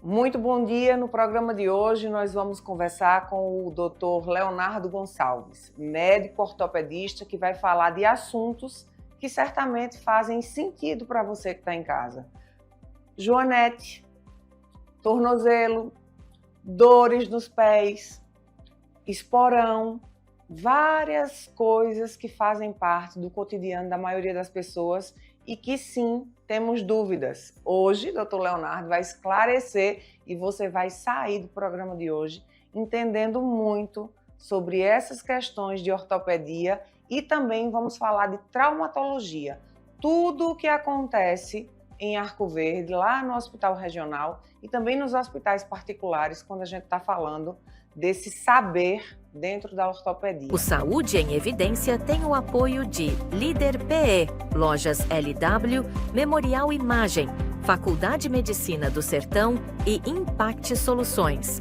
Muito bom dia. No programa de hoje nós vamos conversar com o Dr. Leonardo Gonçalves, médico ortopedista que vai falar de assuntos que certamente fazem sentido para você que está em casa. Joanete, tornozelo, dores nos pés, esporão, várias coisas que fazem parte do cotidiano da maioria das pessoas e que sim, temos dúvidas. Hoje, Dr. Leonardo vai esclarecer e você vai sair do programa de hoje entendendo muito sobre essas questões de ortopedia e também vamos falar de traumatologia. Tudo o que acontece em Arco Verde, lá no Hospital Regional e também nos hospitais particulares, quando a gente está falando desse saber dentro da ortopedia. O Saúde em Evidência tem o apoio de Líder PE, Lojas LW, Memorial Imagem, Faculdade Medicina do Sertão e Impact Soluções.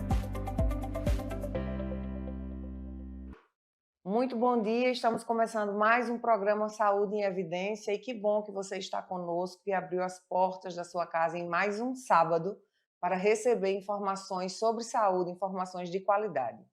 Muito bom dia, estamos começando mais um programa Saúde em Evidência e que bom que você está conosco e abriu as portas da sua casa em mais um sábado para receber informações sobre saúde, informações de qualidade.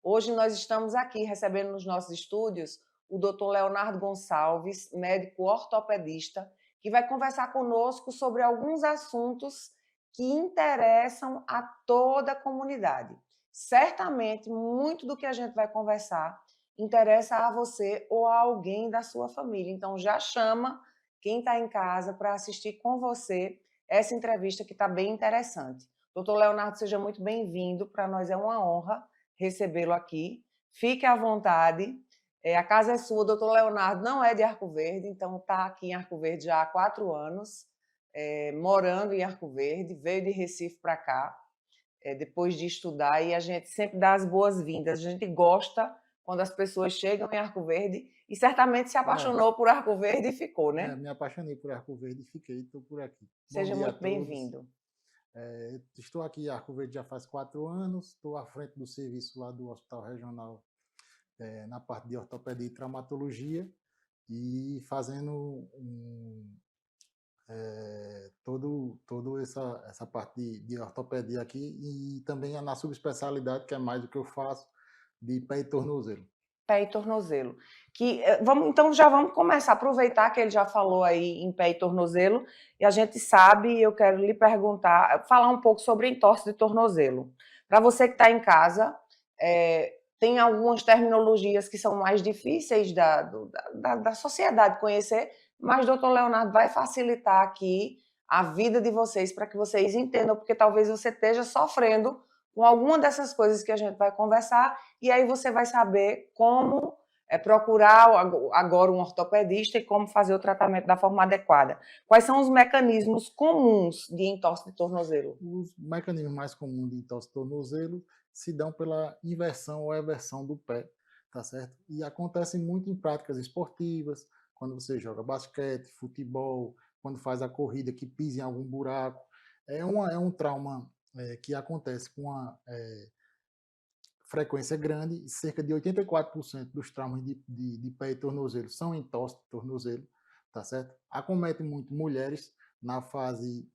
Hoje nós estamos aqui recebendo nos nossos estúdios o Dr. Leonardo Gonçalves, médico ortopedista, que vai conversar conosco sobre alguns assuntos que interessam a toda a comunidade. Certamente, muito do que a gente vai conversar interessa a você ou a alguém da sua família. Então, já chama quem está em casa para assistir com você essa entrevista que está bem interessante. Doutor Leonardo, seja muito bem-vindo. Para nós é uma honra recebê-lo aqui. Fique à vontade. A casa é sua. Doutor Leonardo não é de Arco Verde, então está aqui em Arco Verde já há 4 anos, morando em Arco Verde. Veio de Recife para cá, depois de estudar, e a gente sempre dá as boas-vindas. A gente gosta quando as pessoas chegam em Arco Verde e certamente se apaixonou por Arco Verde e ficou, né? Me apaixonei por Arco Verde e fiquei, estou por aqui. Seja Bom dia a muito todos. bem-vindo. Estou aqui em Arco Verde já faz 4 anos, estou à frente do serviço lá do Hospital Regional, na parte de ortopedia e traumatologia, e fazendo toda essa parte de ortopedia aqui, e também na subespecialidade, que é mais do que eu faço, de pé e tornozelo. Pé e tornozelo. Então já vamos começar, aproveitar que ele já falou aí em pé e tornozelo, e a gente sabe, eu quero lhe perguntar, falar um pouco sobre entorse de tornozelo. Para você que está em casa, tem algumas terminologias que são mais difíceis da sociedade conhecer, mas o doutor Leonardo vai facilitar aqui a vida de vocês para que vocês entendam, porque talvez você esteja sofrendo com alguma dessas coisas que a gente vai conversar, e aí você vai saber como procurar agora um ortopedista e como fazer o tratamento da forma adequada. Quais são os mecanismos comuns de entorse de tornozelo? Os mecanismos mais comuns de entorse de tornozelo se dão pela inversão ou eversão do pé, tá certo? E acontece muito em práticas esportivas, quando você joga basquete, futebol, quando faz a corrida que pisa em algum buraco. É um trauma que acontece com uma frequência grande, e cerca de 84% dos traumas de pé e tornozelo são entorse de tornozelo, tá certo? Acomete muito mulheres na fase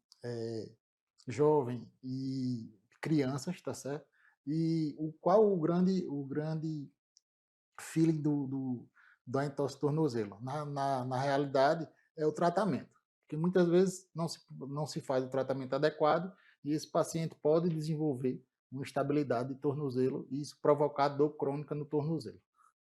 jovem e crianças, tá certo? E qual o grande feeling da entorse tornozelo? Na realidade, é o tratamento, porque muitas vezes não se faz o tratamento adequado e esse paciente pode desenvolver uma instabilidade de tornozelo e isso provocar dor crônica no tornozelo,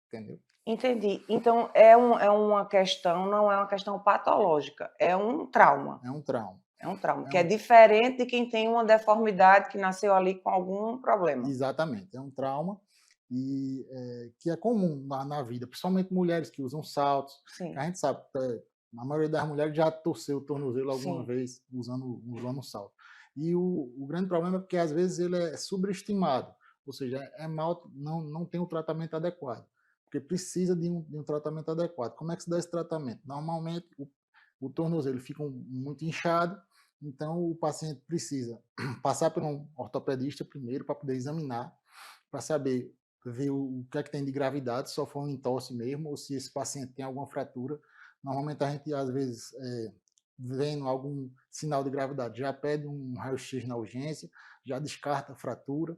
entendeu? Entendi. Então, é uma questão, não é uma questão patológica, é um trauma. É um trauma. É um trauma, que é diferente de quem tem uma deformidade que nasceu ali com algum problema. Exatamente, é um trauma e que é comum na vida, principalmente mulheres que usam saltos. Sim. A gente sabe, a maioria das mulheres já torceu o tornozelo alguma Sim. vez usando salto. E o grande problema é porque às vezes ele é subestimado, ou seja, não tem o tratamento adequado, porque precisa de um tratamento adequado. Como é que se dá esse tratamento? Normalmente o tornozelo fica muito inchado, então o paciente precisa passar por um ortopedista primeiro para poder examinar, para saber, ver o que é que tem de gravidade, se só for um entorse mesmo, ou se esse paciente tem alguma fratura. Normalmente a gente, às vezes, vendo algum sinal de gravidade, já pede um raio-x na urgência, já descarta a fratura,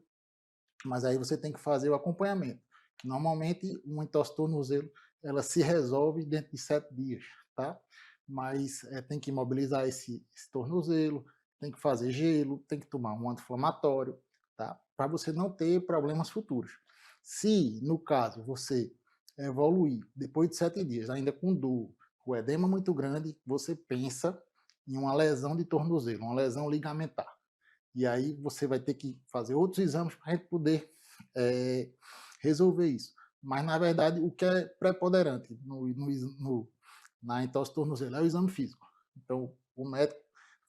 mas aí você tem que fazer o acompanhamento. Que normalmente, uma entorse tornozelo, ela se resolve dentro de 7 dias, tá? Mas tem que imobilizar esse tornozelo, tem que fazer gelo, tem que tomar um anti-inflamatório, tá? Para você não ter problemas futuros. Se, no caso, você evoluir depois de 7 dias, ainda com dor, o edema muito grande, você pensa em uma lesão de tornozelo, uma lesão ligamentar. E aí você vai ter que fazer outros exames para a gente poder resolver isso. Mas, na verdade, o que é preponderante na entorse tornozelo é o exame físico. Então, o médico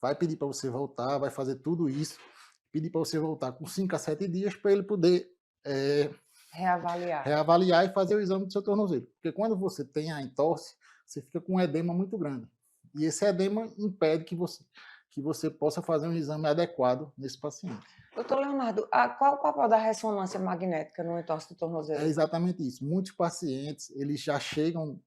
vai pedir para você voltar, vai fazer tudo isso, pedir para você voltar com 5 a 7 dias para ele poder reavaliar e fazer o exame do seu tornozelo. Porque quando você tem a entorse, você fica com um edema muito grande. E esse edema impede que você possa fazer um exame adequado nesse paciente. Doutor Leonardo, qual o papel da ressonância magnética no entorse do tornozelo? É exatamente isso. Muitos pacientes, eles já chegam,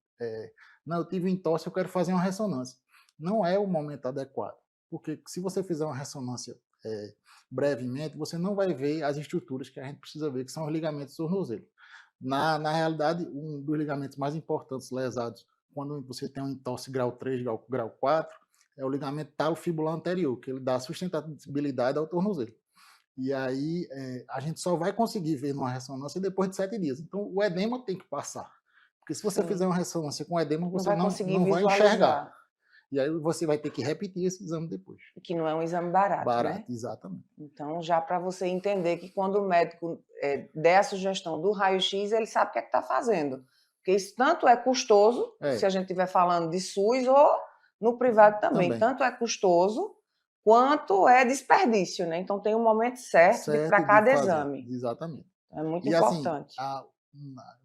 não, eu tive entorse, eu quero fazer uma ressonância. Não é o momento adequado, porque se você fizer uma ressonância brevemente, você não vai ver as estruturas que a gente precisa ver, que são os ligamentos do tornozelo. Na realidade, um dos ligamentos mais importantes lesados quando você tem um entorse grau 3, grau 4, é o ligamento talofibular anterior, que ele dá sustentabilidade ao tornozelo. E aí a gente só vai conseguir ver numa ressonância depois de 7 dias. Então o edema tem que passar. Porque se você fizer uma ressonância com edema, você não vai enxergar. E aí você vai ter que repetir esse exame depois. Que não é um exame barato, né? Exatamente. Então, já para você entender que quando o médico der a sugestão do raio-x, ele sabe o que é que está fazendo. Porque isso tanto é custoso, se a gente estiver falando de SUS ou no privado também. Tanto é custoso quanto é desperdício, né? Então tem um momento certo para cada exame. Exatamente. É muito importante. Assim,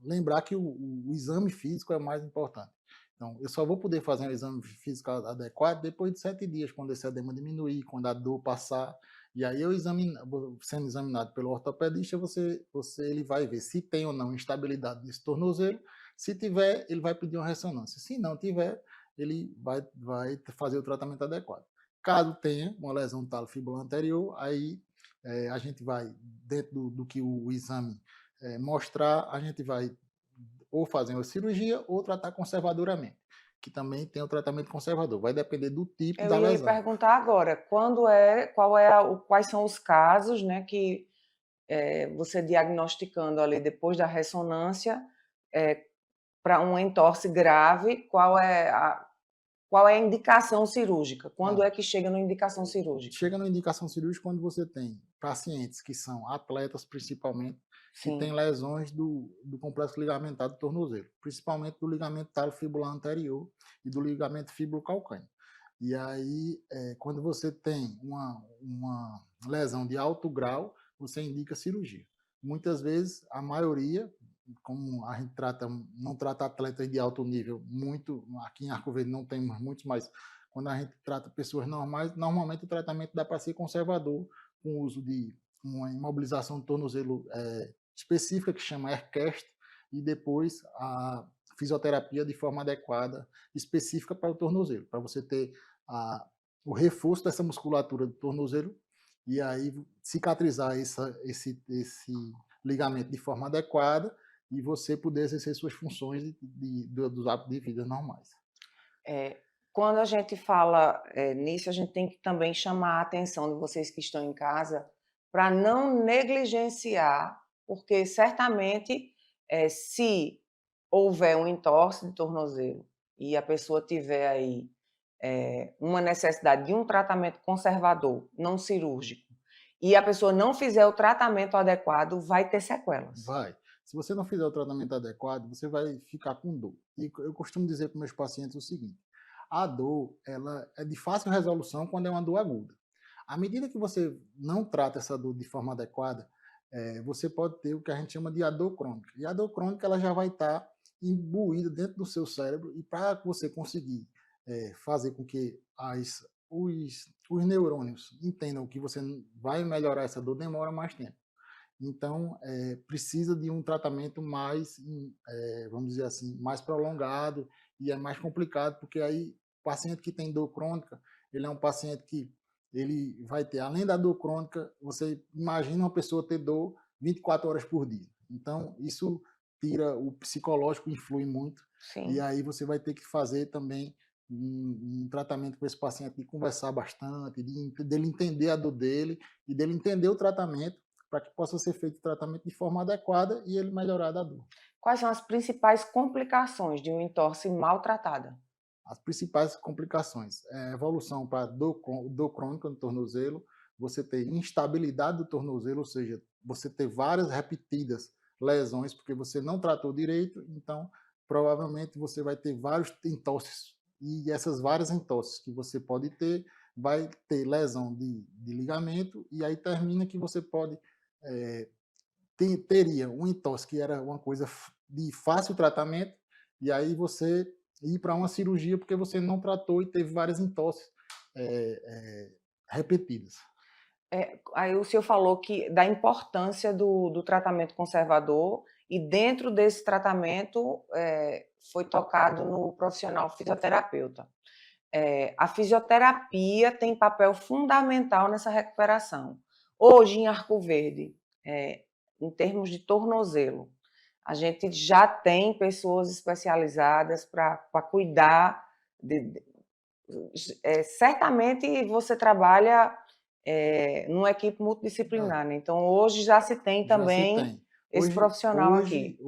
lembrar que o exame físico é o mais importante. Então, eu só vou poder fazer um exame físico adequado depois de 7 dias, quando esse edema diminuir, quando a dor passar. E aí, sendo examinado pelo ortopedista, ele vai ver se tem ou não instabilidade nesse tornozelo. Se tiver, ele vai pedir uma ressonância. Se não tiver, ele vai fazer o tratamento adequado. Caso tenha uma lesão talofibular anterior, aí a gente vai, dentro do que o exame mostrar, a gente vai ou fazer uma cirurgia ou tratar conservadoramente, que também tem o tratamento conservador. Vai depender do tipo da lesão. Eu ia perguntar agora, quais são os casos, né, que você diagnosticando ali depois da ressonância para uma entorse grave, qual é a indicação cirúrgica? Quando é que chega na indicação cirúrgica? Chega na indicação cirúrgica quando você tem pacientes que são atletas, principalmente, que têm lesões do complexo ligamentar do tornozelo, principalmente do ligamento talofibular anterior e do ligamento fibrocalcâneo. E aí, quando você tem uma lesão de alto grau, você indica cirurgia. Muitas vezes, a maioria, como a gente não trata atletas de alto nível muito, aqui em Arco Verde não temos muitos, mas quando a gente trata pessoas normais, normalmente o tratamento dá para ser conservador, com o uso de uma imobilização do tornozelo específica, que chama AirCast, e depois a fisioterapia de forma adequada, específica para o tornozelo, para você ter o reforço dessa musculatura do tornozelo e aí cicatrizar esse ligamento de forma adequada e você poder exercer suas funções dos hábitos de vida normais. Quando a gente fala nisso, a gente tem que também chamar a atenção de vocês que estão em casa para não negligenciar, porque certamente se houver um entorse de tornozelo e a pessoa tiver aí uma necessidade de um tratamento conservador, não cirúrgico, e a pessoa não fizer o tratamento adequado, vai ter sequelas. Vai. Se você não fizer o tratamento adequado, você vai ficar com dor. E eu costumo dizer para meus pacientes o seguinte: a dor ela é de fácil resolução quando é uma dor aguda. À medida que você não trata essa dor de forma adequada, você pode ter o que a gente chama de a dor crônica. E a dor crônica ela já vai estar imbuída dentro do seu cérebro, e para você conseguir fazer com que os neurônios entendam que você vai melhorar essa dor, demora mais tempo. Então, precisa de um tratamento mais, vamos dizer assim, mais prolongado, e é mais complicado, porque aí paciente que tem dor crônica, ele é um paciente que ele vai ter, além da dor crônica, você imagina uma pessoa ter dor 24 horas por dia. Então, isso tira o psicológico, influi muito, e Sim. aí você vai ter que fazer também um tratamento com esse paciente, de conversar bastante, dele entender a dor dele e dele entender o tratamento para que possa ser feito o tratamento de forma adequada e ele melhorar da dor. Quais são as principais complicações de uma entorse maltratada? As principais complicações é evolução para dor crônica no tornozelo, você ter instabilidade do tornozelo, ou seja, você ter várias repetidas lesões porque você não tratou direito, então provavelmente você vai ter vários entorses e essas várias entorses que você pode ter, vai ter lesão de ligamento e aí termina que você pode teria um entorse que era uma coisa de fácil tratamento, e aí você ir para uma cirurgia porque você não tratou e teve várias entorses repetidas. Aí o senhor falou que da importância do tratamento conservador e dentro desse tratamento, foi tocado no profissional fisioterapeuta. A fisioterapia tem papel fundamental nessa recuperação. Hoje, em Arco Verde, em termos de tornozelo, a gente já tem pessoas especializadas para cuidar certamente você trabalha, numa equipe É, multidisciplinar, né, então hoje já se tem já se também tem. esse profissional aqui.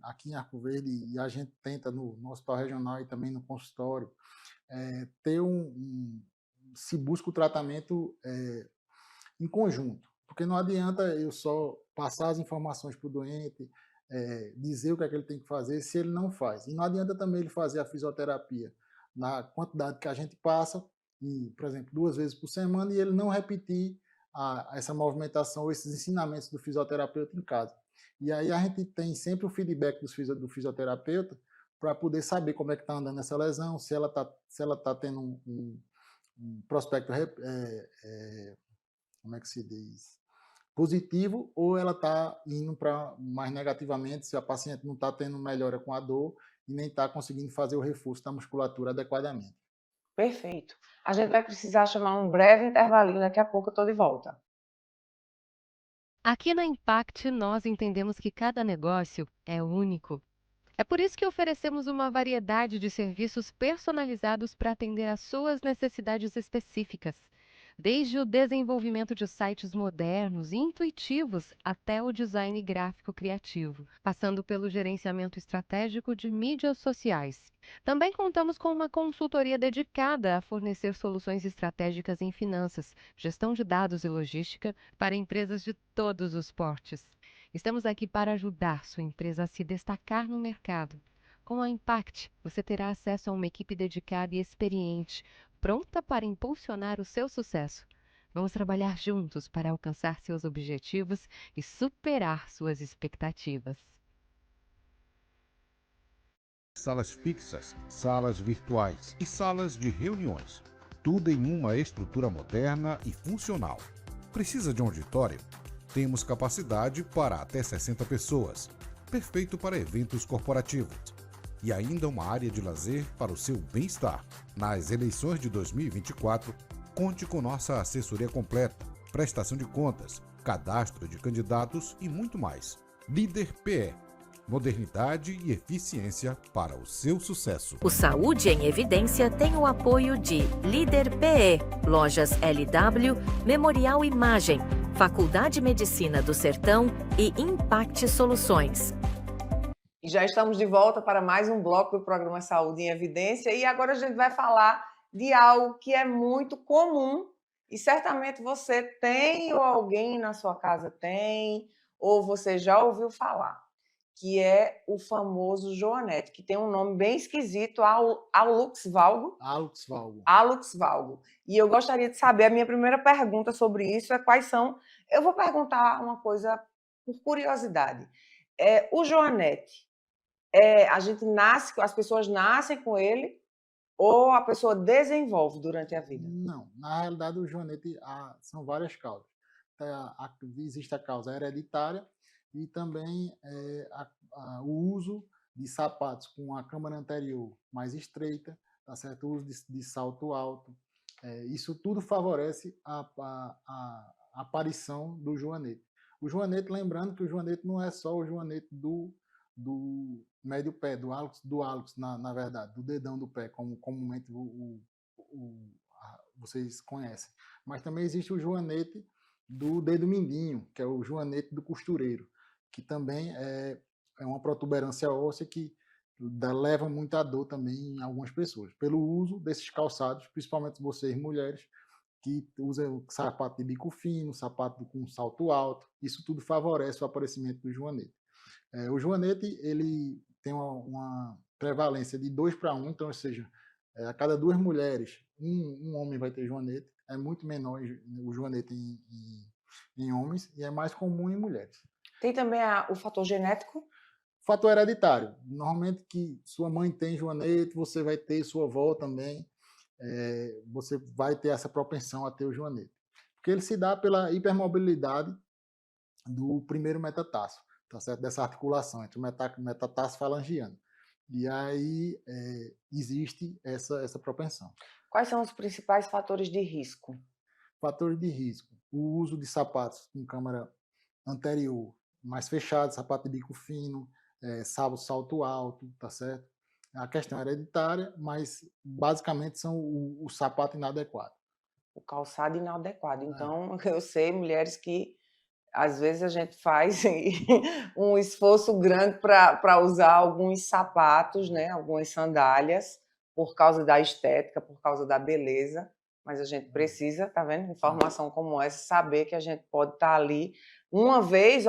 Aqui em Arco Verde, e a gente tenta no hospital regional e também no consultório, ter se busca o tratamento em conjunto, porque não adianta eu só passar as informações para o doente, dizer o que é que ele tem que fazer se ele não faz. E não adianta também ele fazer a fisioterapia na quantidade que a gente passa, e, por exemplo, 2 vezes por semana, e ele não repetir essa movimentação, esses ensinamentos do fisioterapeuta em casa. E aí a gente tem sempre o feedback do fisioterapeuta para poder saber como é que está andando essa lesão, se ela tá tendo um prospecto como é que se diz? Positivo, ou ela está indo para mais negativamente, se a paciente não está tendo melhora com a dor e nem está conseguindo fazer o reforço da musculatura adequadamente. Perfeito. A gente vai precisar chamar um breve intervalinho, daqui a pouco eu estou de volta. Aqui na Impact, nós entendemos que cada negócio é único. É por isso que oferecemos uma variedade de serviços personalizados para atender às suas necessidades específicas. Desde o desenvolvimento de sites modernos e intuitivos até o design gráfico criativo, passando pelo gerenciamento estratégico de mídias sociais. Também contamos com uma consultoria dedicada a fornecer soluções estratégicas em finanças, gestão de dados e logística para empresas de todos os portes. Estamos aqui para ajudar sua empresa a se destacar no mercado. Com a Impact, você terá acesso a uma equipe dedicada e experiente, pronta para impulsionar o seu sucesso. Vamos trabalhar juntos para alcançar seus objetivos e superar suas expectativas. Salas fixas, salas virtuais e salas de reuniões. Tudo em uma estrutura moderna e funcional. Precisa de um auditório? Temos capacidade para até 60 pessoas. Perfeito para eventos corporativos. E ainda uma área de lazer para o seu bem-estar. Nas eleições de 2024, conte com nossa assessoria completa, prestação de contas, cadastro de candidatos e muito mais. Líder PE. Modernidade e eficiência para o seu sucesso. O Saúde em Evidência tem o apoio de Líder PE, Lojas LW, Memorial Imagem, Faculdade de Medicina do Sertão e Impact Soluções. E já estamos de volta para mais um bloco do programa Saúde em Evidência e agora a gente vai falar de algo que é muito comum e certamente você tem ou alguém na sua casa tem ou você já ouviu falar, que é o famoso Joanete, que tem um nome bem esquisito, Alux valgo. Alex Valgo. Alux valgo. E eu gostaria de saber, a minha primeira pergunta sobre isso é quais são. Eu vou perguntar uma coisa por curiosidade. O Joanete, a gente nasce, as pessoas nascem com ele ou a pessoa desenvolve durante a vida? Não, na realidade o joanete são várias causas. Existe a causa hereditária e também o uso de sapatos com a câmara anterior mais estreita, tá certo? O uso de salto alto. Isso tudo favorece a aparição do joanete. O joanete, lembrando que o joanete não é só o joanete do médio pé, do hálux na verdade, do dedão do pé, como comumente vocês conhecem. Mas também existe o joanete do dedo mindinho, que é o joanete do costureiro, que também é uma protuberância óssea que leva muita dor também em algumas pessoas, pelo uso desses calçados, principalmente vocês mulheres, que usam sapato de bico fino, sapato com salto alto, isso tudo favorece o aparecimento do joanete. O joanete, ele tem uma prevalência de 2 para 1, então, ou seja, a cada 2 mulheres, um homem vai ter joanete, é muito menor o joanete em homens e é mais comum em mulheres. Tem também o fator genético? Fator hereditário. Normalmente que sua mãe tem joanete, você vai ter, sua avó também, você vai ter essa propensão a ter o joanete. Porque ele se dá pela hipermobilidade do primeiro metatarso, tá certo? Dessa articulação entre o metatarso falangiano. E aí existe essa propensão. Quais são os principais fatores de risco? Fatores de risco. O uso de sapatos com câmara anterior mais fechada, sapato de bico fino, salto alto, tá certo? A questão é hereditária, mas basicamente são o sapato inadequado. O calçado inadequado. Então, eu sei, mulheres que às vezes a gente faz um esforço grande para usar alguns sapatos, né, algumas sandálias, por causa da estética, por causa da beleza, mas a gente precisa, tá vendo? Informação como essa, saber que a gente pode estar ali uma vez,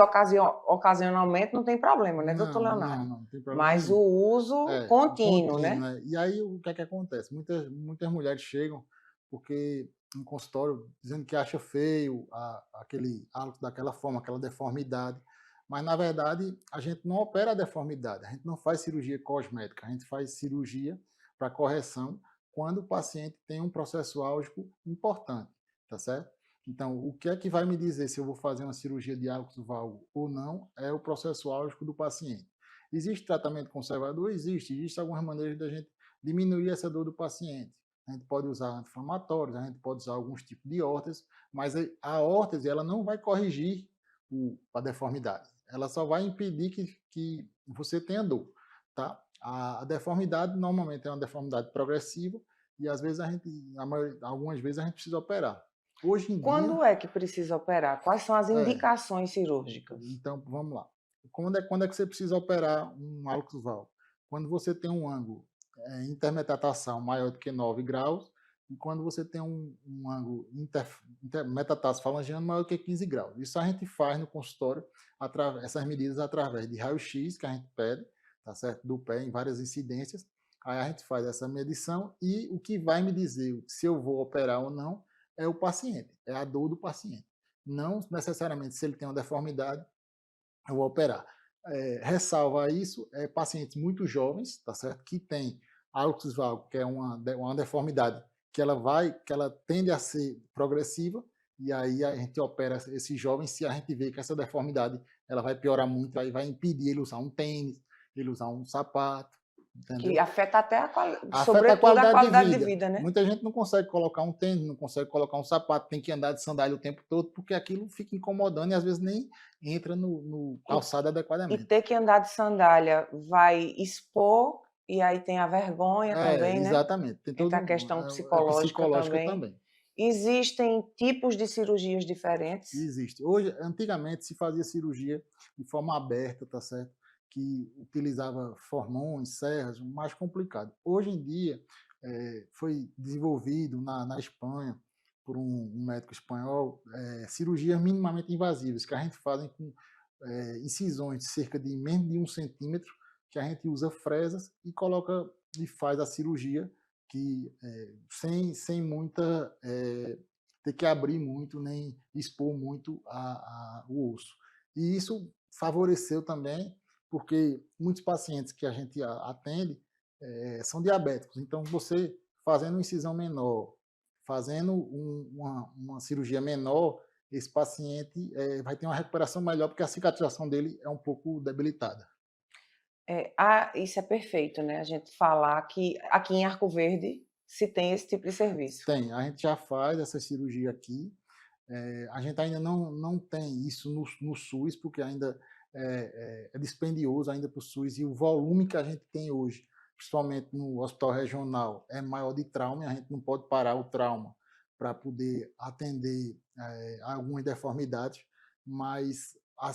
ocasionalmente, não tem problema, né, doutor Leonardo? Não tem problema Mas nenhum. o uso contínuo, né? E aí, o que é que acontece? Muitas mulheres chegam porque em consultório dizendo que acha feio aquele hálito daquela forma, aquela deformidade, mas na verdade a gente não opera a deformidade, a gente não faz cirurgia cosmética, a gente faz cirurgia para correção quando o paciente tem um processo álgico importante, tá certo? Então, o que é que vai me dizer se eu vou fazer uma cirurgia de hálux valgo ou não é o processo álgico do paciente. Existe tratamento conservador? Existe algumas maneiras da gente diminuir essa dor do paciente. A gente pode usar anti-inflamatórios, a gente pode usar alguns tipos de órtese, mas a órtese ela não vai corrigir a deformidade. Ela só vai impedir que você tenha dor, tá? A deformidade normalmente é uma deformidade progressiva e às vezes algumas vezes a gente precisa operar. Hoje em Quando é que precisa operar? Quais são as indicações cirúrgicas? Então, vamos lá. Quando é que você precisa operar um hálux valgo? Quando você tem um ângulo intermetatarsal maior do que 9 graus e quando você tem um ângulo metatarso falangiano maior do que 15 graus. Isso a gente faz no consultório, essas medidas através de raio-x que a gente pede, tá certo? Do pé em várias incidências. Aí a gente faz essa medição e o que vai me dizer se eu vou operar ou não é o paciente, é a dor do paciente. Não necessariamente se ele tem uma deformidade, eu vou operar. Ressalva a isso, pacientes muito jovens, tá certo? Que tem hálux valgo, que é uma deformidade que ela tende a ser progressiva, e aí a gente opera esses jovens se a gente vê que essa deformidade ela vai piorar muito, aí vai impedir ele usar um tênis, ele usar um sapato, entendeu? Que afeta até a qualidade de vida, né? Muita gente não consegue colocar um tênis, não consegue colocar um sapato, tem que andar de sandália o tempo todo, porque aquilo fica incomodando e às vezes nem entra no calçado adequadamente. E ter que andar de sandália vai expor, e aí tem a vergonha também, né? Exatamente. Tem a questão psicológica também. Existem tipos de cirurgias diferentes? Existe. Antigamente se fazia cirurgia de forma aberta, tá certo? Que utilizava formões, serras, mais complicado. Hoje em dia, foi desenvolvido na Espanha, por um médico espanhol, cirurgias minimamente invasivas, que a gente faz com incisões de cerca de menos de 1 centímetro, que a gente usa fresas e coloca e faz a cirurgia que, sem muita... ter que abrir muito, nem expor muito o osso. E isso favoreceu também porque muitos pacientes que a gente atende são diabéticos. Então, você fazendo uma incisão menor, fazendo uma cirurgia menor, esse paciente vai ter uma recuperação melhor, porque a cicatrização dele é um pouco debilitada. Isso é perfeito, né, a gente falar que aqui em Arco Verde se tem esse tipo de serviço. Tem, a gente já faz essa cirurgia aqui. A gente ainda não tem isso no SUS, porque ainda é dispendioso ainda para o SUS, e o volume que a gente tem hoje, principalmente no hospital regional, é maior de trauma, e a gente não pode parar o trauma para poder atender algumas deformidades, mas a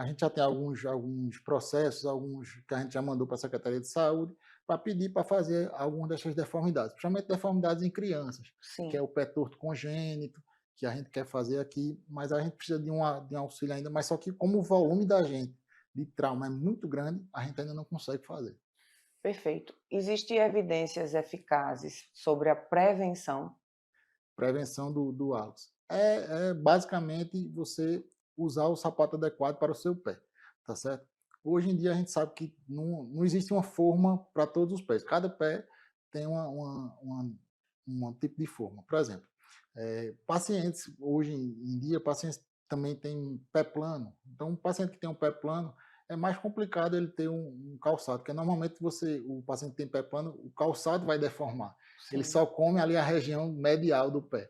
gente já tem alguns processos, alguns que a gente já mandou para a Secretaria de Saúde, para pedir para fazer algumas dessas deformidades, principalmente deformidades em crianças, que é Sim, o pé torto congênito, que a gente quer fazer aqui, mas a gente precisa de um auxílio ainda, mas só que como o volume da gente de trauma é muito grande, a gente ainda não consegue fazer. perfeito. Existem evidências eficazes sobre a prevenção? Prevenção do hálux. É basicamente você usar o sapato adequado para o seu pé, tá certo? Hoje em dia a gente sabe que não existe uma forma para todos os pés. Cada pé tem um tipo de forma. Por exemplo, pacientes, hoje em dia, pacientes também têm pé plano. Então, um paciente que tem um pé plano, é mais complicado ele ter um calçado, porque normalmente o paciente tem pé plano, o calçado vai deformar. Ele Sim. só come ali a região medial do pé.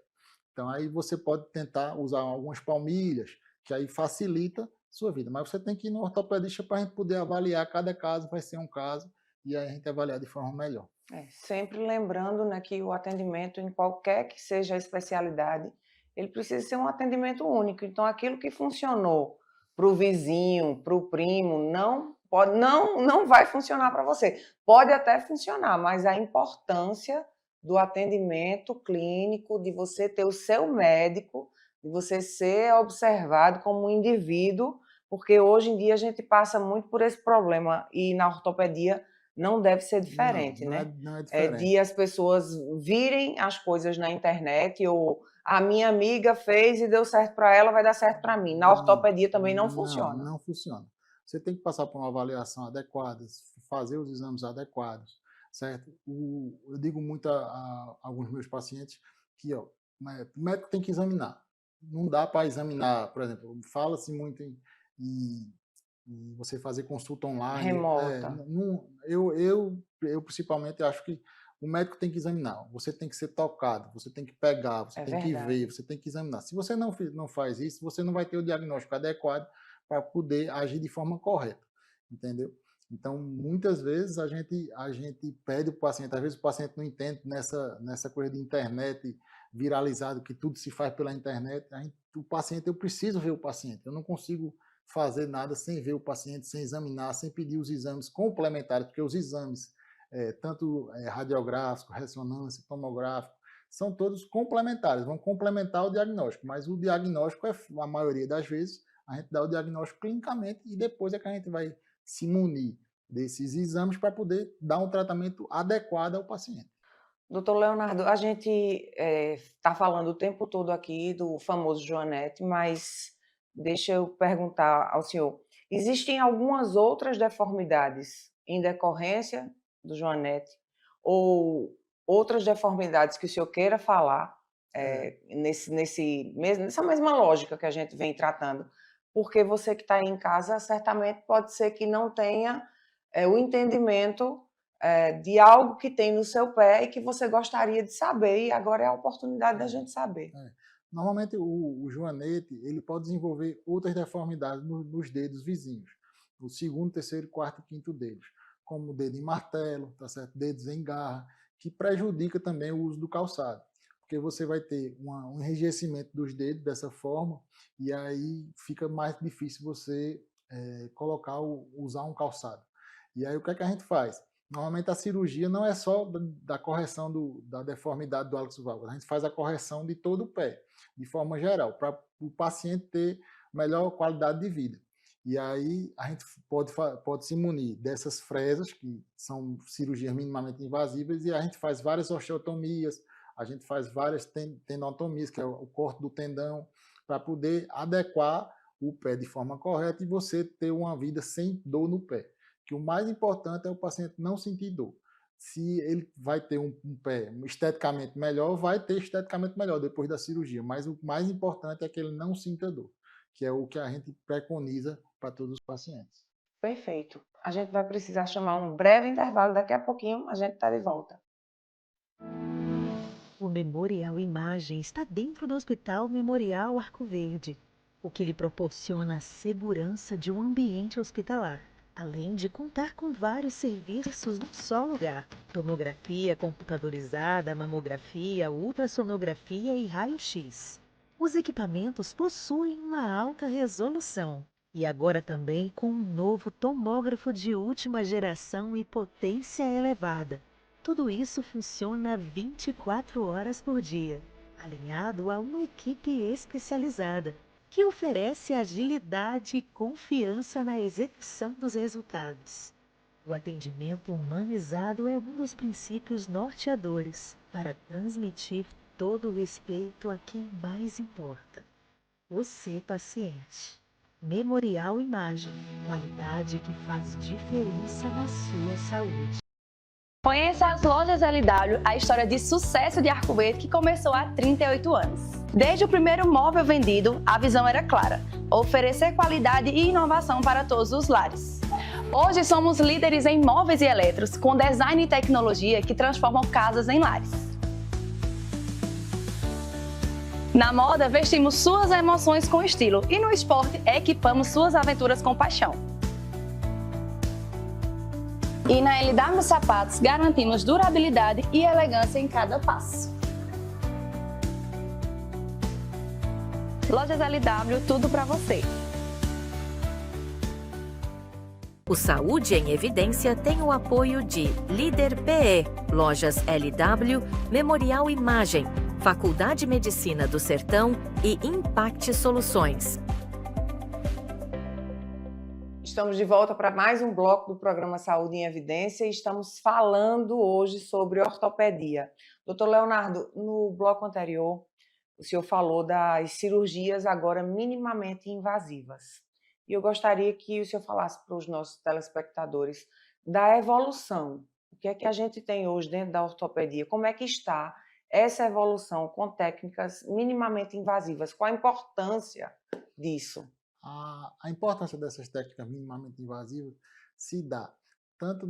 Então, aí você pode tentar usar algumas palmilhas, que aí facilita sua vida. Mas você tem que ir no ortopedista para a gente poder avaliar cada caso, vai ser um caso, e aí a gente avaliar de forma melhor. Sempre lembrando, né, que o atendimento em qualquer que seja a especialidade, ele precisa ser um atendimento único. Então, aquilo que funcionou para o vizinho, para o primo, não vai funcionar para você. Pode até funcionar, mas a importância do atendimento clínico, de você ter o seu médico, de você ser observado como um indivíduo, porque hoje em dia a gente passa muito por esse problema e na ortopedia não deve ser Não, diferente, né? não é De diferente. as pessoas virem as coisas na internet ou a minha amiga fez e deu certo para ela, vai dar certo para mim. Na Não, ortopedia também não funciona. não funciona. Você tem que passar por uma avaliação adequada, fazer os exames adequados, certo? Eu digo muito a alguns meus pacientes que, ó, o médico tem que examinar. Não dá para examinar, por exemplo, fala-se muito em você fazer consulta online. Remota. Eu principalmente acho que o médico tem que examinar. Você tem que ser tocado, você tem que pegar, você É tem que ver, verdade. você tem que examinar. Se você não faz isso, você não vai ter o diagnóstico adequado para poder agir de forma correta, entendeu? Então, muitas vezes a gente pede o paciente, às vezes o paciente não entende nessa coisa de internet viralizado, que tudo se faz pela internet. O paciente, eu preciso ver o paciente, eu não consigo fazer nada sem ver o paciente, sem examinar, sem pedir os exames complementares, porque os exames, tanto radiográfico, ressonância, tomográfico, são todos complementares, vão complementar o diagnóstico, mas o diagnóstico, a maioria das vezes, a gente dá o diagnóstico clinicamente e depois é que a gente vai se munir desses exames para poder dar um tratamento adequado ao paciente. Doutor Leonardo, a gente está falando o tempo todo aqui do famoso Joanete, mas deixa eu perguntar ao senhor: existem algumas outras deformidades em decorrência do Joanete ou outras deformidades que o senhor queira falar É, nessa mesma lógica que a gente vem tratando? Porque você que está aí em casa certamente pode ser que não tenha o entendimento de algo que tem no seu pé e que você gostaria de saber, e agora é a oportunidade da gente saber. é. Normalmente o joanete ele pode desenvolver outras deformidades nos dedos vizinhos, o segundo, terceiro, quarto e quinto dedos, como o dedo em martelo, tá certo? Dedos em garra, que prejudica também o uso do calçado, porque você vai ter um enrijecimento dos dedos dessa forma e aí fica mais difícil você usar um calçado. E aí o que é que a gente faz? Normalmente a cirurgia não é só da correção da deformidade do hálux valgus, a gente faz a correção de todo o pé, de forma geral, para o paciente ter melhor qualidade de vida. E aí a gente pode se munir dessas fresas, que são cirurgias minimamente invasivas, e a gente faz várias osteotomias, a gente faz várias tendinotomias, que é o corte do tendão, para poder adequar o pé de forma correta e você ter uma vida sem dor no pé. Que o mais importante é o paciente não sentir dor. Se ele vai ter um pé esteticamente melhor, vai ter esteticamente melhor depois da cirurgia, mas o mais importante é que ele não sinta dor, que é o que a gente preconiza para todos os pacientes. Perfeito. A gente vai precisar chamar um breve intervalo, daqui a pouquinho a gente está de volta. O Memorial Imagem está dentro do Hospital Memorial Arco Verde, o que lhe proporciona a segurança de um ambiente hospitalar, além de contar com vários serviços num só lugar: tomografia computadorizada, mamografia, ultrassonografia e raio-x. Os equipamentos possuem uma alta resolução e agora também com um novo tomógrafo de última geração e potência elevada. Tudo isso funciona 24 horas por dia, alinhado a uma equipe especializada, que oferece agilidade e confiança na execução dos resultados. O atendimento humanizado é um dos princípios norteadores para transmitir todo o respeito a quem mais importa: você, paciente. Memorial Imagem, qualidade que faz diferença na sua saúde. Conheça as lojas LW, a história de sucesso de Arco Verde que começou há 38 anos. Desde o primeiro móvel vendido, a visão era clara: oferecer qualidade e inovação para todos os lares. Hoje somos líderes em móveis e eletros, com design e tecnologia que transformam casas em lares. Na moda, vestimos suas emoções com estilo e no esporte, equipamos suas aventuras com paixão. E na LW Sapatos, garantimos durabilidade e elegância em cada passo. Lojas LW, tudo para você. O Saúde em Evidência tem o apoio de Líder PE, Lojas LW, Memorial Imagem, Faculdade de Medicina do Sertão e Impact Soluções. Estamos de volta para mais um bloco do programa Saúde em Evidência e estamos falando hoje sobre ortopedia. Doutor Leonardo, no bloco anterior, o senhor falou das cirurgias agora minimamente invasivas. E eu gostaria que o senhor falasse para os nossos telespectadores da evolução. O que é que a gente tem hoje dentro da ortopedia? Como é que está essa evolução com técnicas minimamente invasivas? Qual a importância disso? A importância dessas técnicas minimamente invasivas se dá tanto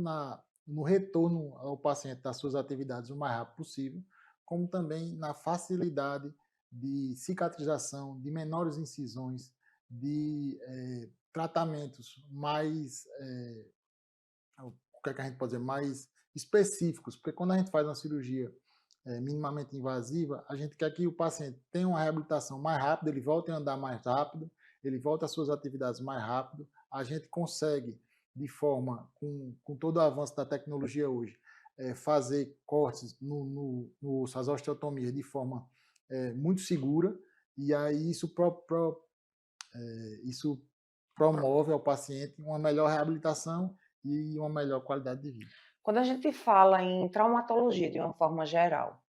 no retorno ao paciente das suas atividades o mais rápido possível, como também na facilidade de cicatrização, de menores incisões, de tratamentos mais, o que é que a gente pode dizer, mais específicos, porque quando a gente faz uma cirurgia minimamente invasiva, a gente quer que o paciente tenha uma reabilitação mais rápida, ele volte a andar mais rápido, ele volta às suas atividades mais rápido. A gente consegue, de forma, com todo o avanço da tecnologia hoje, fazer cortes no osso, as osteotomias, de forma muito segura, e aí isso promove ao paciente uma melhor reabilitação e uma melhor qualidade de vida. Quando a gente fala em traumatologia de uma forma geral,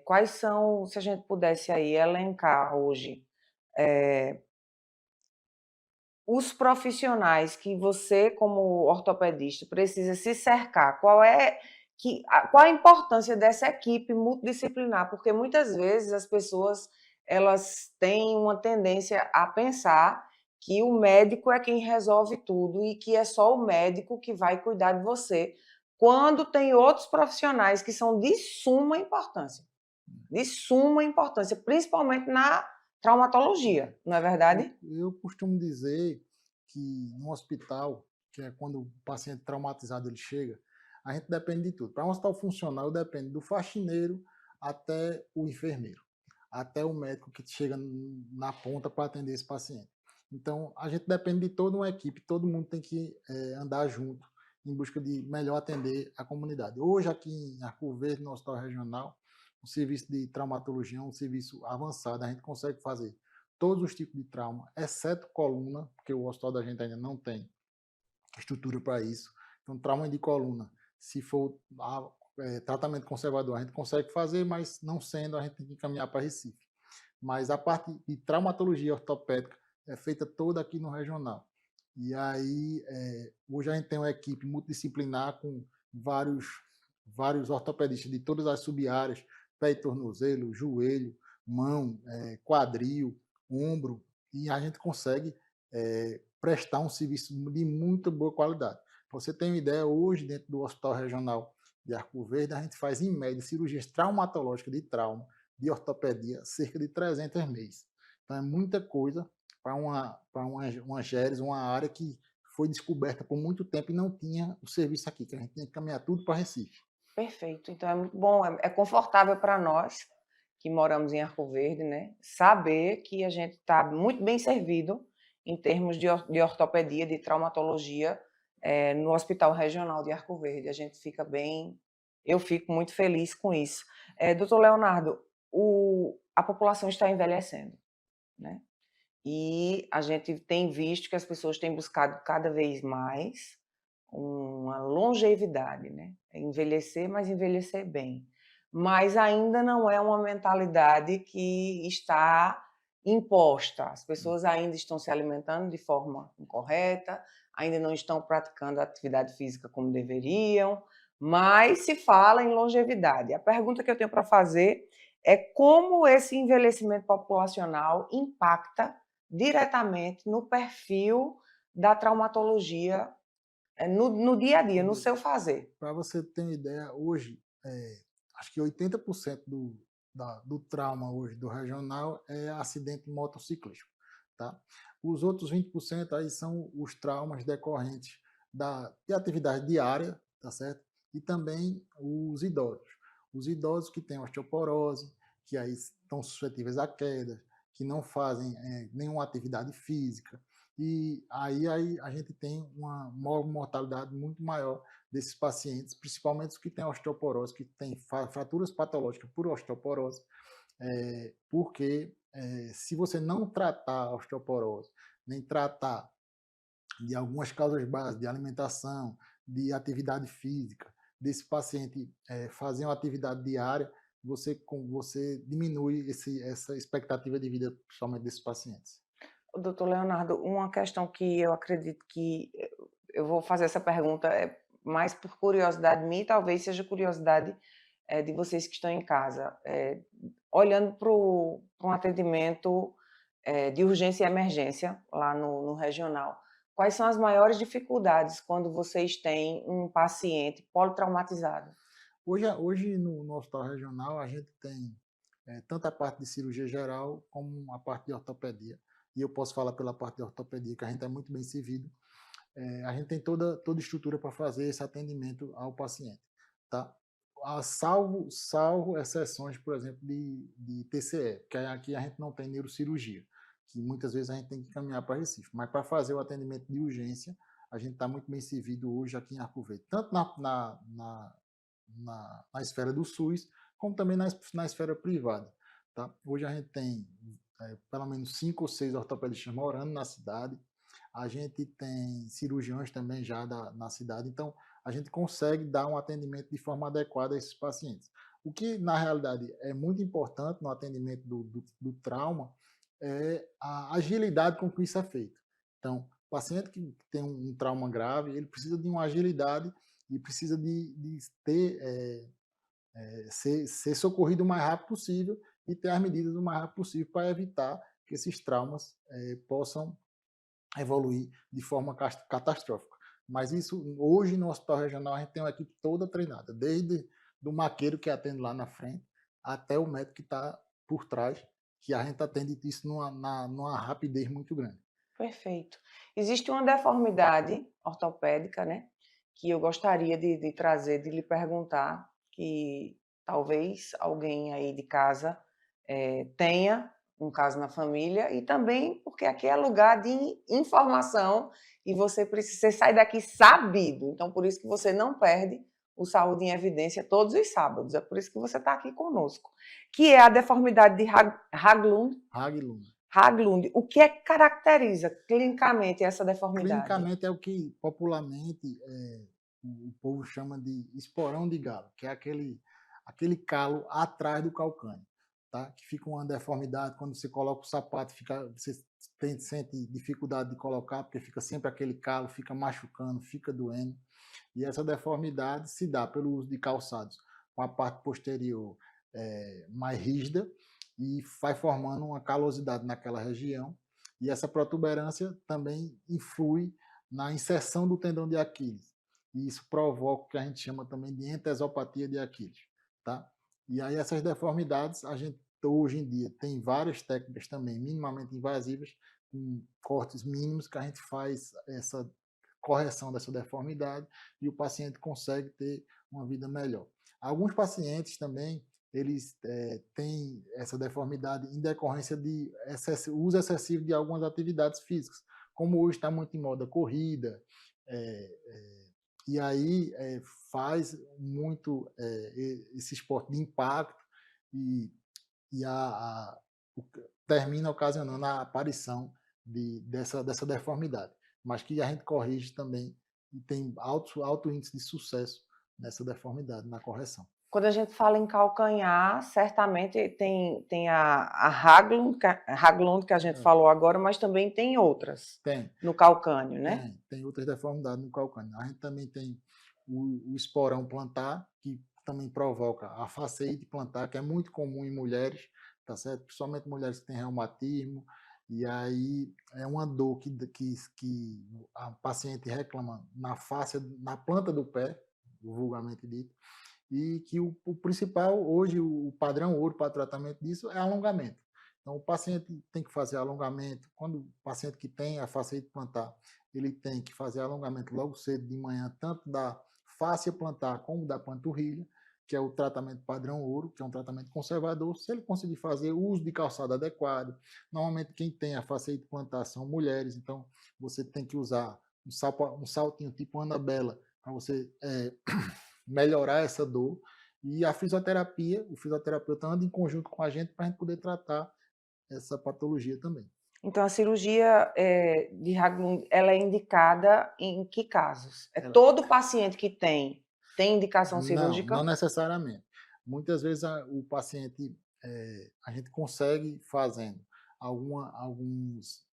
quais são, se a gente pudesse aí elencar hoje, os profissionais que você, como ortopedista, precisa se cercar? Qual a importância dessa equipe multidisciplinar? Porque muitas vezes as pessoas elas têm uma tendência a pensar que o médico é quem resolve tudo e que é só o médico que vai cuidar de você, quando tem outros profissionais que são de suma importância, principalmente na traumatologia, não é verdade? Eu costumo dizer que no hospital, que é quando o paciente traumatizado ele chega, a gente depende de tudo. Para um hospital funcional, eu dependo do faxineiro até o enfermeiro, até o médico que chega na ponta para atender esse paciente. Então, a gente depende de toda uma equipe, todo mundo tem que andar junto em busca de melhor atender a comunidade. Hoje, aqui em Arco Verde, no Hospital Regional, o serviço de traumatologia é um serviço avançado, a gente consegue fazer todos os tipos de trauma, exceto coluna, porque o hospital da gente ainda não tem estrutura para isso. Então, trauma de coluna, se for tratamento conservador, a gente consegue fazer, mas não sendo, a gente tem que caminhar para Recife. Mas a parte de traumatologia ortopédica é feita toda aqui no regional. E aí, hoje a gente tem uma equipe multidisciplinar com vários ortopedistas de todas as sub-áreas, pé e tornozelo, joelho, mão, quadril, ombro, e a gente consegue prestar um serviço de muito boa qualidade. Pra você ter uma ideia, hoje, dentro do Hospital Regional de Arco Verde, a gente faz, em média, cirurgias traumatológicas de trauma, de ortopedia, cerca de 300 mês. Então, é muita coisa para uma GERES, uma área que foi descoberta por muito tempo e não tinha o serviço aqui, que a gente tinha que caminhar tudo para Recife. Perfeito. Então é muito bom, é confortável para nós que moramos em Arco Verde, né? Saber que a gente está muito bem servido em termos de ortopedia, de traumatologia, no Hospital Regional de Arco Verde. A gente fica bem, eu fico muito feliz com isso. Doutor Leonardo, a população está envelhecendo, né? E a gente tem visto que as pessoas têm buscado cada vez mais uma longevidade, né? Envelhecer, mas envelhecer bem. Mas ainda não é uma mentalidade que está imposta. As pessoas ainda estão se alimentando de forma incorreta, ainda não estão praticando a atividade física como deveriam, mas se fala em longevidade. A pergunta que eu tenho para fazer é como esse envelhecimento populacional impacta diretamente no perfil da traumatologia no dia a dia, no seu fazer. Para você ter uma ideia, hoje, acho que 80% do trauma hoje do regional é acidente motociclístico, tá? Os outros 20% aí são os traumas decorrentes de atividade diária, tá certo? E também os idosos. Os idosos que têm osteoporose, que aí estão suscetíveis a queda, que não fazem nenhuma atividade física, e aí a gente tem uma mortalidade muito maior desses pacientes, principalmente os que têm osteoporose, que têm fraturas patológicas por osteoporose, porque se você não tratar a osteoporose, nem tratar de algumas causas básicas, de alimentação, de atividade física, desse paciente fazer uma atividade diária, você diminui essa expectativa de vida, principalmente desses pacientes. Doutor Leonardo, uma questão que eu acredito que eu vou fazer essa pergunta mais por curiosidade minha, e talvez seja curiosidade de vocês que estão em casa. Olhando para um atendimento de urgência e emergência lá no regional, quais são as maiores dificuldades quando vocês têm um paciente politraumatizado? Hoje no hospital regional, a gente tem tanto a parte de cirurgia geral como a parte de ortopedia. E eu posso falar pela parte de ortopedia, que a gente é muito bem servido. A gente tem toda estrutura para fazer esse atendimento ao paciente, tá? Salvo exceções, por exemplo, de TCE, que aqui a gente não tem neurocirurgia, que muitas vezes a gente tem que caminhar para Recife. Mas para fazer o atendimento de urgência, a gente está muito bem servido hoje aqui em Arco Verde, tanto na esfera do SUS, como também na esfera privada. Tá? Hoje a gente tem pelo menos 5 ou 6 ortopedistas morando na cidade, a gente tem cirurgiões também já na cidade, então a gente consegue dar um atendimento de forma adequada a esses pacientes. O que, na realidade, é muito importante no atendimento do trauma é a agilidade com que isso é feito. Então, o paciente que tem um trauma grave, ele precisa de uma agilidade e precisa de ser socorrido o mais rápido possível e ter as medidas o mais rápido possível para evitar que esses traumas possam evoluir de forma catastrófica. Mas isso, hoje no Hospital Regional, a gente tem uma equipe toda treinada, desde do maqueiro que atende lá na frente, até o médico que está por trás, que a gente atende isso numa rapidez muito grande. Perfeito. Existe uma deformidade ortopédica, né, que eu gostaria de trazer, de lhe perguntar, que talvez alguém aí de casa tenha um caso na família, e também porque aqui é lugar de informação e você sai daqui sabido. Então, por isso que você não perde o Saúde em Evidência todos os sábados. É por isso que você está aqui conosco. Que é a deformidade de Haglund. Haglund. O que caracteriza clinicamente essa deformidade? Clinicamente é o que popularmente o povo chama de esporão de galo, que é aquele calo atrás do calcânio. Tá? Que fica uma deformidade, quando você coloca o sapato, você sente dificuldade de colocar, porque fica sempre aquele calo, fica machucando, fica doendo. E essa deformidade se dá pelo uso de calçados com a parte posterior mais rígida e vai formando uma calosidade naquela região. E essa protuberância também influi na inserção do tendão de Aquiles. E isso provoca o que a gente chama também de entesopatia de Aquiles, tá? E aí essas deformidades, a gente hoje em dia tem várias técnicas também minimamente invasivas, com cortes mínimos, que a gente faz essa correção dessa deformidade e o paciente consegue ter uma vida melhor. Alguns pacientes também, eles têm essa deformidade em decorrência de uso excessivo de algumas atividades físicas, como hoje está muito em moda corrida, e aí faz muito esse esporte de impacto e termina ocasionando a aparição dessa deformidade, mas que a gente corrige também e tem alto índice de sucesso nessa deformidade, na correção. Quando a gente fala em calcanhar, certamente tem a Haglund que a gente falou agora, mas também tem outras no calcânio, né? Tem outras deformidades no calcânio. A gente também tem o esporão plantar, que também provoca a faceite plantar, que é muito comum em mulheres, tá certo? Principalmente mulheres que têm reumatismo, e aí é uma dor que a paciente reclama na planta do pé, vulgarmente dito, e que o principal, hoje, o padrão ouro para tratamento disso é alongamento. Então, o paciente tem que fazer alongamento. Quando o paciente que tem a faceite plantar, ele tem que fazer alongamento logo cedo de manhã, tanto da fáscia plantar como da panturrilha, que é o tratamento padrão ouro, que é um tratamento conservador. Se ele conseguir fazer o uso de calçado adequado, normalmente quem tem a faceite plantar são mulheres, então você tem que usar um saltinho tipo Annabella para você melhorar essa dor. E a fisioterapia, o fisioterapeuta anda em conjunto com a gente para a gente poder tratar essa patologia também. Então, a cirurgia de Haglund, ela é indicada em que casos? Todo paciente que tem indicação cirúrgica? Não necessariamente. Muitas vezes o paciente, a gente consegue fazendo algumas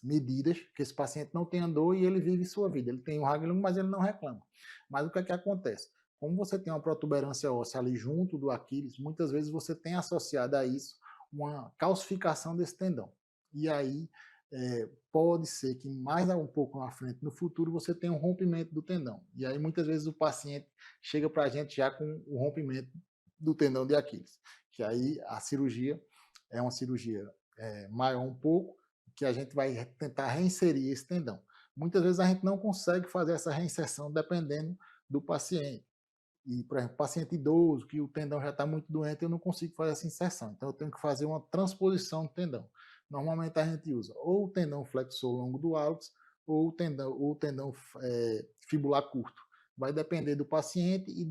medidas, que esse paciente não tenha dor e ele vive sua vida. Ele tem o Haglund, mas ele não reclama. Mas o que é que acontece? Como você tem uma protuberância óssea ali junto do Aquiles, muitas vezes você tem associado a isso uma calcificação desse tendão. E aí pode ser que mais um pouco na frente, no futuro, você tenha um rompimento do tendão. E aí muitas vezes o paciente chega para a gente já com o rompimento do tendão de Aquiles. Que aí a cirurgia é uma cirurgia maior um pouco, que a gente vai tentar reinserir esse tendão. Muitas vezes a gente não consegue fazer essa reinserção dependendo do paciente. E, por exemplo, paciente idoso, que o tendão já está muito doente, eu não consigo fazer essa inserção. Então, eu tenho que fazer uma transposição do tendão. Normalmente, a gente usa ou o tendão flexor longo do hálux ou o tendão fibular curto. Vai depender do paciente e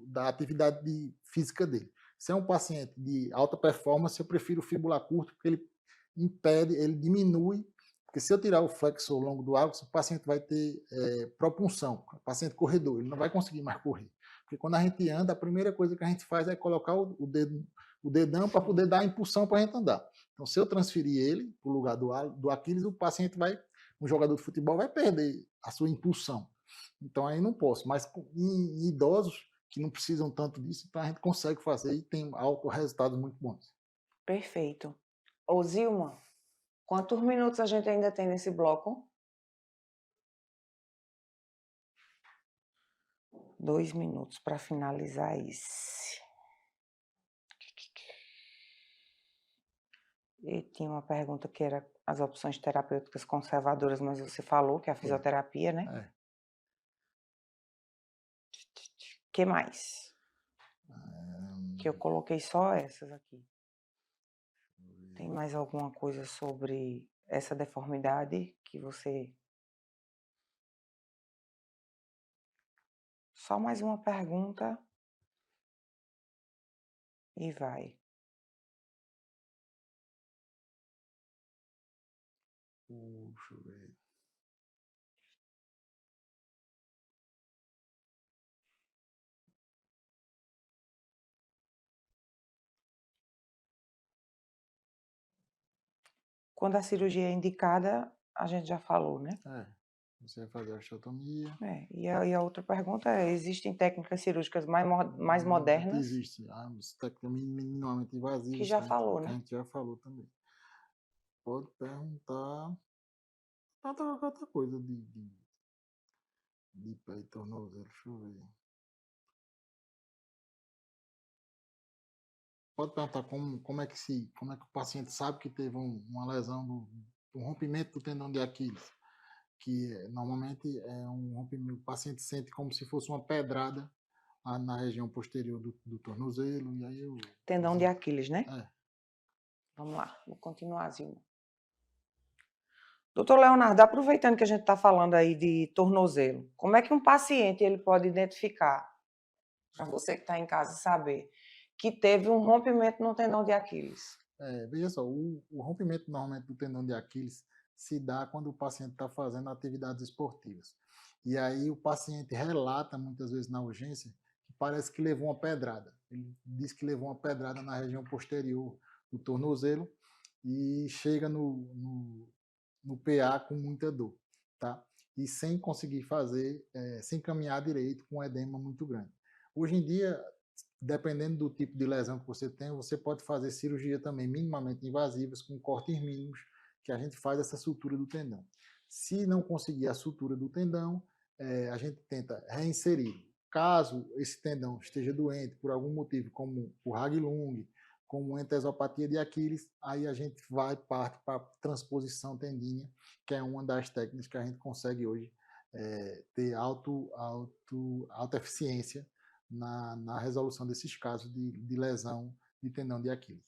da atividade física dele. Se é um paciente de alta performance, eu prefiro o fibular curto, porque ele impede, ele diminui. Porque se eu tirar o flexor longo do hálux, o paciente vai ter propulsão, o paciente corredor, ele não vai conseguir mais correr. Porque quando a gente anda, a primeira coisa que a gente faz é colocar o dedão para poder dar a impulsão para a gente andar. Então, se eu transferir ele para o lugar do Aquiles, o paciente um jogador de futebol vai perder a sua impulsão. Então, aí não posso. Mas em idosos que não precisam tanto disso, então a gente consegue fazer e tem resultados muito bons. Perfeito. Ô, Zilma, quantos minutos a gente ainda tem nesse bloco? 2 minutos para finalizar esse. E tinha uma pergunta que era as opções terapêuticas conservadoras, mas você falou que é a fisioterapia, né? O que mais? Que eu coloquei só essas aqui. Tem mais alguma coisa sobre essa deformidade que você... Só mais uma pergunta e vai. Deixa eu ver. Quando a cirurgia é indicada, a gente já falou, né? Você vai fazer a osteotomia. E a outra pergunta é, existem técnicas cirúrgicas mais modernas? Existe. As técnicas minimamente invasivas. Que já falou, né? Que a gente já falou também. Pode perguntar outra coisa de pé e tornozelo. Deixa eu ver. Pode perguntar como é que o paciente sabe que teve uma lesão um rompimento do tendão de Aquiles, que normalmente é um rompimento, o paciente sente como se fosse uma pedrada na região posterior do tornozelo, e aí Tendão de Aquiles, né? É. Vamos lá, vou continuar, Zilma. Doutor Leonardo, aproveitando que a gente está falando aí de tornozelo, como é que um paciente ele pode identificar, para você que está em casa saber, que teve um rompimento no tendão de Aquiles? Veja só, o rompimento normalmente do tendão de Aquiles se dá quando o paciente está fazendo atividades esportivas. E aí o paciente relata muitas vezes na urgência que parece que levou uma pedrada. Ele diz que levou uma pedrada na região posterior do tornozelo e chega no PA com muita dor, tá? E sem conseguir fazer, sem caminhar direito, com um edema muito grande. Hoje em dia, dependendo do tipo de lesão que você tem, você pode fazer cirurgia também minimamente invasivas, com cortes mínimos, que a gente faz essa sutura do tendão. Se não conseguir a sutura do tendão, a gente tenta reinserir. Caso esse tendão esteja doente por algum motivo, como o Haglund, como entesopatia de Aquiles, aí a gente parte para a transposição tendínea, que é uma das técnicas que a gente consegue hoje ter alta eficiência na resolução desses casos de lesão de tendão de Aquiles.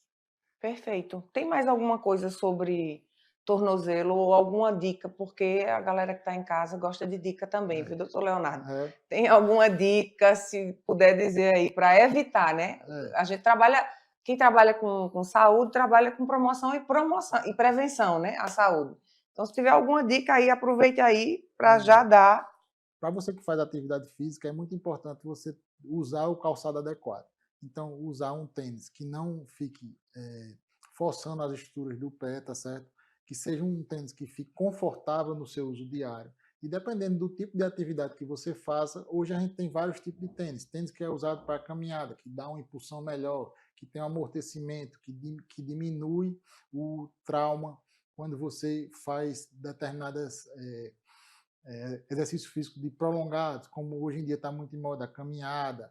Perfeito. Tem mais alguma coisa sobre tornozelo ou alguma dica? Porque a galera que está em casa gosta de dica também, viu, doutor Leonardo? Tem alguma dica, se puder dizer aí, para evitar, né? A gente trabalha, quem trabalha com saúde, trabalha com promoção e prevenção, né? A saúde. Então, se tiver alguma dica aí, aproveite aí para já dar. Para você que faz atividade física, é muito importante você usar o calçado adequado. Então, usar um tênis que não fique forçando as estruturas do pé, tá certo? Que seja um tênis que fique confortável no seu uso diário. E dependendo do tipo de atividade que você faça, hoje a gente tem vários tipos de tênis. Tênis que é usado para caminhada, que dá uma impulsão melhor, que tem um amortecimento, que diminui o trauma quando você faz determinadas exercícios físicos de prolongados, como hoje em dia está muito em moda a caminhada,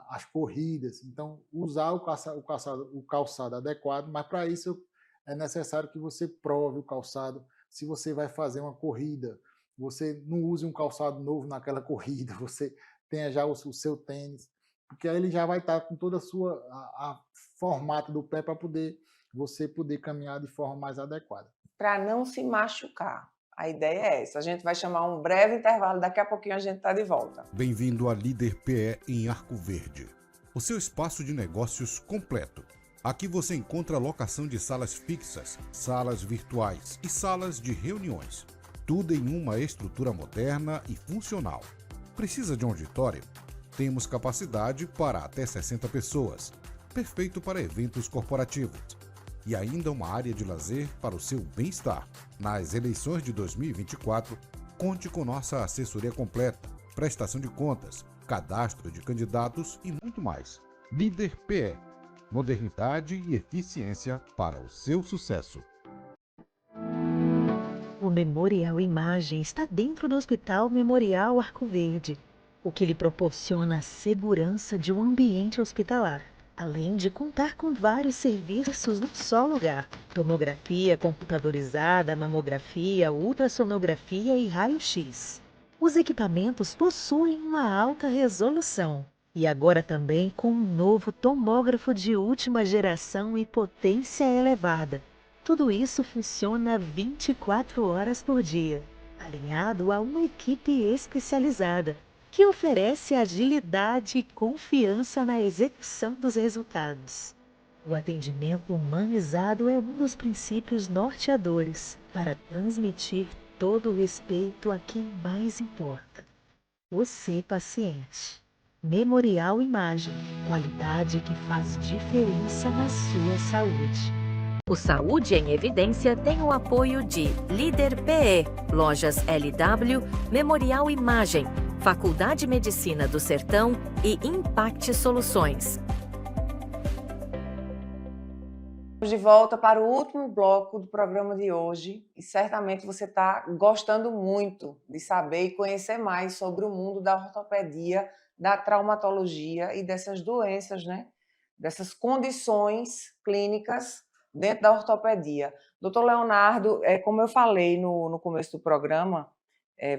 as corridas. Então, usar o calçado adequado, mas para isso é necessário que você prove o calçado. Se você vai fazer uma corrida, você não use um calçado novo naquela corrida, você tenha já o seu tênis, porque aí ele já vai estar com toda a formato do pé para você poder caminhar de forma mais adequada. Para não se machucar. A ideia é essa. A gente vai chamar um breve intervalo, daqui a pouquinho a gente está de volta. Bem-vindo à Líder PE em Arco Verde, o seu espaço de negócios completo. Aqui você encontra locação de salas fixas, salas virtuais e salas de reuniões. Tudo em uma estrutura moderna e funcional. Precisa de um auditório? Temos capacidade para até 60 pessoas. Perfeito para eventos corporativos. E ainda uma área de lazer para o seu bem-estar. Nas eleições de 2024, conte com nossa assessoria completa, prestação de contas, cadastro de candidatos e muito mais. Líder PE. Modernidade e eficiência para o seu sucesso. O Memorial Imagem está dentro do Hospital Memorial Arco Verde, o que lhe proporciona a segurança de um ambiente hospitalar, além de contar com vários serviços num só lugar: tomografia computadorizada, mamografia, ultrassonografia e raio-x. Os equipamentos possuem uma alta resolução e agora também com um novo tomógrafo de última geração e potência elevada. Tudo isso funciona 24 horas por dia, alinhado a uma equipe especializada, que oferece agilidade e confiança na execução dos resultados. O atendimento humanizado é um dos princípios norteadores para transmitir todo o respeito a quem mais importa: você, paciente. Memorial Imagem, qualidade que faz diferença na sua saúde. O Saúde em Evidência tem o apoio de Líder PE, Lojas LW, Memorial Imagem, Faculdade de Medicina do Sertão e Impact Soluções. De volta para o último bloco do programa de hoje e certamente você está gostando muito de saber e conhecer mais sobre o mundo da ortopedia, da traumatologia e dessas doenças, né? Dessas condições clínicas dentro da ortopedia. Doutor Leonardo, como eu falei no começo do programa,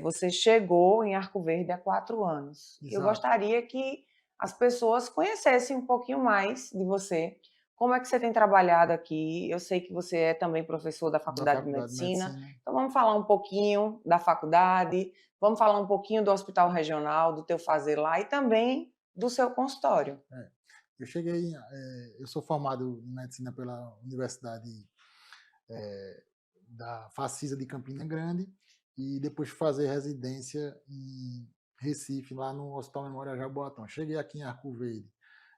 você chegou em Arco Verde há 4 anos. Eu Exato. gostaria que as pessoas conhecessem um pouquinho mais de você. Como é que você tem trabalhado aqui? Eu sei que você é também professor da Da Faculdade de Faculdade de Medicina, Medicina. então vamos falar um pouquinho da faculdade, vamos falar um pouquinho do Hospital Regional, do teu fazer lá e também do seu consultório. Eu cheguei, eu sou formado em medicina pela Universidade da Facisa de Campina Grande e depois fui fazer residência em Recife, lá no Hospital Memorial Jaboatão. Cheguei aqui em Arco Verde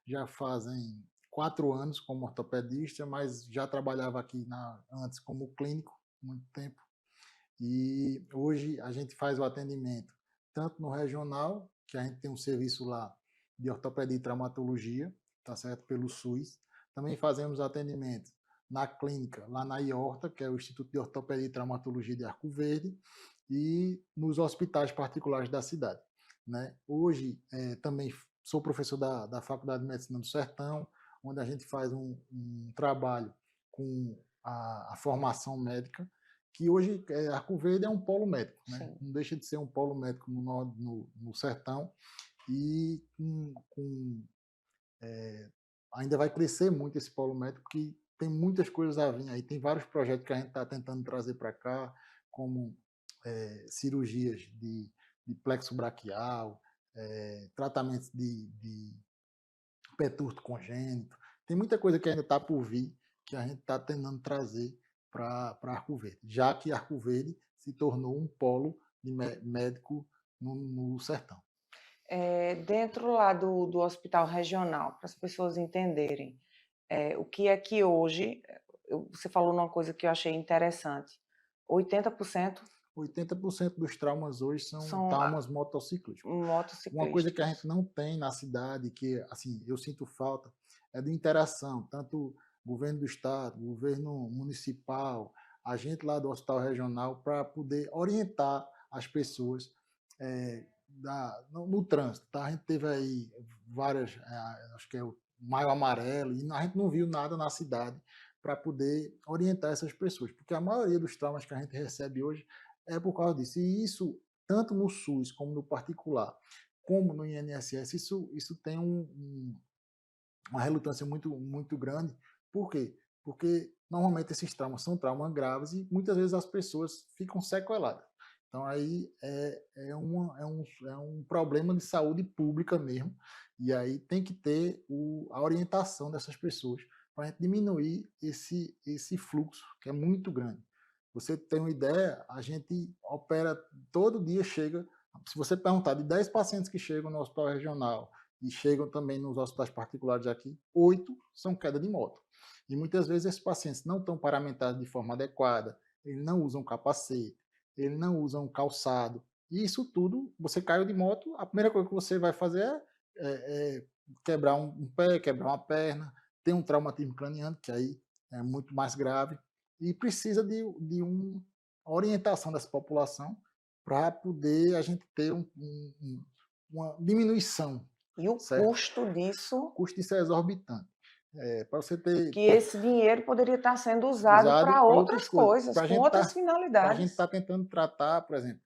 já fazem 4 anos como ortopedista, mas já trabalhava aqui antes como clínico, muito tempo. E hoje a gente faz o atendimento tanto no regional, que a gente tem um serviço lá de ortopedia e traumatologia, tá certo? Pelo SUS. Também fazemos atendimento na clínica, lá na IORTA, que é o Instituto de Ortopedia e Traumatologia de Arco Verde, e nos hospitais particulares da cidade, né? Hoje também sou professor da Faculdade de Medicina do Sertão, onde a gente faz um trabalho com a formação médica, que hoje Arco Verde é um polo médico, né? Sim. Não deixa de ser um polo médico no sertão, e ainda vai crescer muito esse polo médico, porque tem muitas coisas a vir aí, tem vários projetos que a gente está tentando trazer para cá, como cirurgias de plexo braquial, tratamentos de perturto congênito, tem muita coisa que ainda está por vir, que a gente está tentando trazer para Arco Verde, já que Arco Verde se tornou um polo de médico no sertão. Dentro lá do Hospital Regional, para as pessoas entenderem, o que é que hoje, você falou numa coisa que eu achei interessante, 80% 80% dos traumas hoje são são traumas motociclísticos. Uma coisa que a gente motociclistas. não tem na cidade, que assim, eu sinto falta, é de interação, tanto governo do estado, governo municipal, a gente lá do hospital regional, para poder orientar as pessoas no trânsito. Tá? A gente teve aí várias, acho que é o Maio Amarelo, e a gente não viu nada na cidade para poder orientar essas pessoas, porque a maioria dos traumas que a gente recebe hoje é por causa disso. E isso, tanto no SUS como no particular, como no INSS, isso tem uma relutância muito grande. Por quê? Porque normalmente esses traumas são traumas graves e muitas vezes as pessoas ficam sequeladas. Então aí é um problema de saúde pública mesmo, e aí tem que ter a orientação dessas pessoas para a gente diminuir esse fluxo, que é muito grande. Você tem uma ideia, a gente opera, todo dia chega, se você perguntar de 10 pacientes que chegam no hospital regional e chegam também nos hospitais particulares aqui, 8 são queda de moto. E muitas vezes esses pacientes não estão paramentados de forma adequada, eles não usam capacete, eles não usam calçado. E isso tudo, você caiu de moto, a primeira coisa que você vai fazer é quebrar um pé, quebrar uma perna, ter um traumatismo craniano, que aí é muito mais grave, e precisa de uma orientação dessa população para poder a gente ter uma diminuição. E o Certo? custo disso, O custo disso é exorbitante. Para você ter que esse dinheiro poderia estar sendo usado para pra outras coisas, Pra com gente outras a gente finalidades. estar tentando tratar, por exemplo,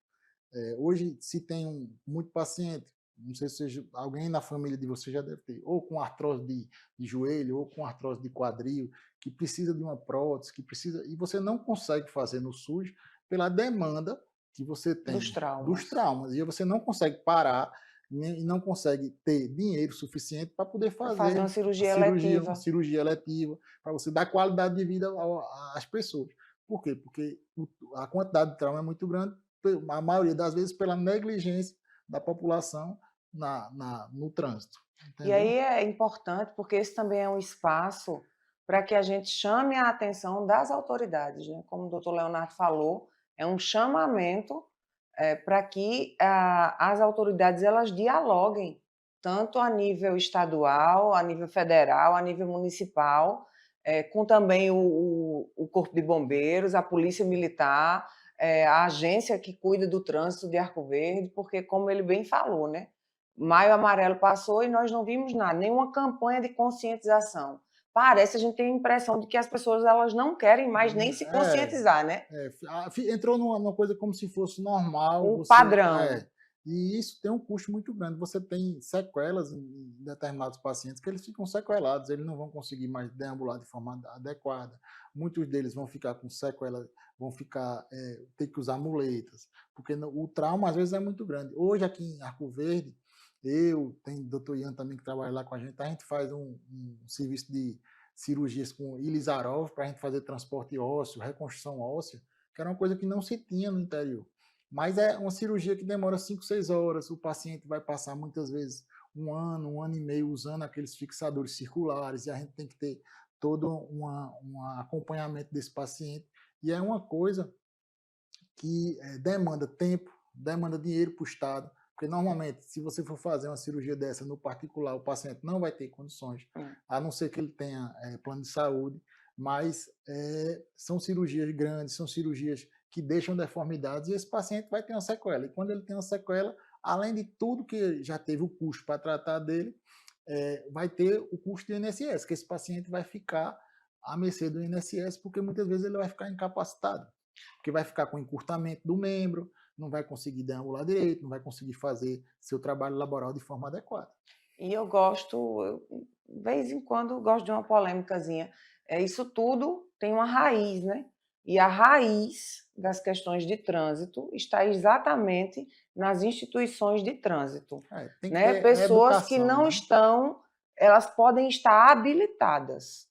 hoje se tem muito paciente, não sei se alguém na família de você já deve ter, ou com artrose de joelho, ou com artrose de quadril, que precisa de uma prótese, e você não consegue fazer no SUS pela demanda que você tem Dos traumas. dos traumas, e você não consegue parar e não consegue ter dinheiro suficiente para poder Fazer uma fazer cirurgia uma eletiva. cirurgia eletiva, para você dar qualidade de vida às pessoas. Por quê? Porque a quantidade de trauma é muito grande, a maioria das vezes pela negligência da população no trânsito. E Entendeu? aí é importante, porque esse também é um espaço para que a gente chame a atenção das autoridades, né? Como o doutor Leonardo falou, é um chamamento para que as autoridades elas dialoguem, tanto a nível estadual, a nível federal, a nível municipal, com também o Corpo de Bombeiros, a Polícia Militar, a agência que cuida do trânsito de Arco Verde, porque, como ele bem falou, né? Maio Amarelo passou e nós não vimos nada, nenhuma campanha de conscientização. Parece, a gente tem a impressão de que as pessoas elas não querem mais nem se conscientizar, né? Entrou numa coisa como se fosse normal. O padrão. E isso tem um custo muito grande. Você tem sequelas em determinados pacientes que eles ficam sequelados, eles não vão conseguir mais deambular de forma adequada. Muitos deles vão ficar com sequelas, vão ter que usar muletas, porque o trauma às vezes é muito grande. Hoje aqui em Arco Verde, tem o Dr. Ian também que trabalha lá com a gente faz um serviço de cirurgias com Ilizarov para a gente fazer transporte ósseo, reconstrução óssea, que era uma coisa que não se tinha no interior. Mas é uma cirurgia que demora 5, 6 horas, o paciente vai passar muitas vezes um ano e meio usando aqueles fixadores circulares, e a gente tem que ter todo um acompanhamento desse paciente, e é uma coisa que demanda tempo, demanda dinheiro para o Estado, porque normalmente, se você for fazer uma cirurgia dessa no particular, o paciente não vai ter condições, a não ser que ele tenha plano de saúde, mas são cirurgias grandes, são cirurgias que deixam deformidades, e esse paciente vai ter uma sequela. E quando ele tem uma sequela, além de tudo que já teve o custo para tratar dele, vai ter o custo do INSS, que esse paciente vai ficar à mercê do INSS, porque muitas vezes ele vai ficar incapacitado, porque vai ficar com encurtamento do membro, não vai conseguir deambular direito, não vai conseguir fazer seu trabalho laboral de forma adequada. E eu gosto, de vez em quando, gosto de uma polêmicazinha. Isso tudo tem uma raiz, né? E a raiz das questões de trânsito está exatamente nas instituições de trânsito. Né? Pessoas que não estão, elas podem estar habilitadas.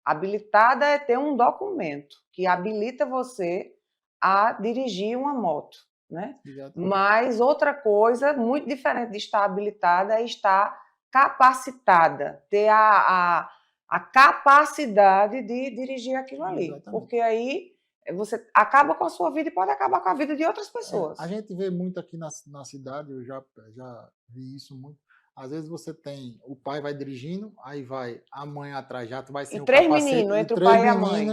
Habilitada é ter um documento que habilita você a dirigir uma moto. Né? Mas outra coisa muito diferente de estar habilitada é estar capacitada, ter a capacidade de dirigir aquilo ali. Exatamente. Porque aí você acaba com a sua vida e pode acabar com a vida de outras pessoas. A gente vê muito aqui na cidade, eu já vi isso muito. Às vezes você tem, o pai vai dirigindo, aí vai a mãe atrás, já vai sem o capacete. E 3 meninos, entre o pai e a mãe.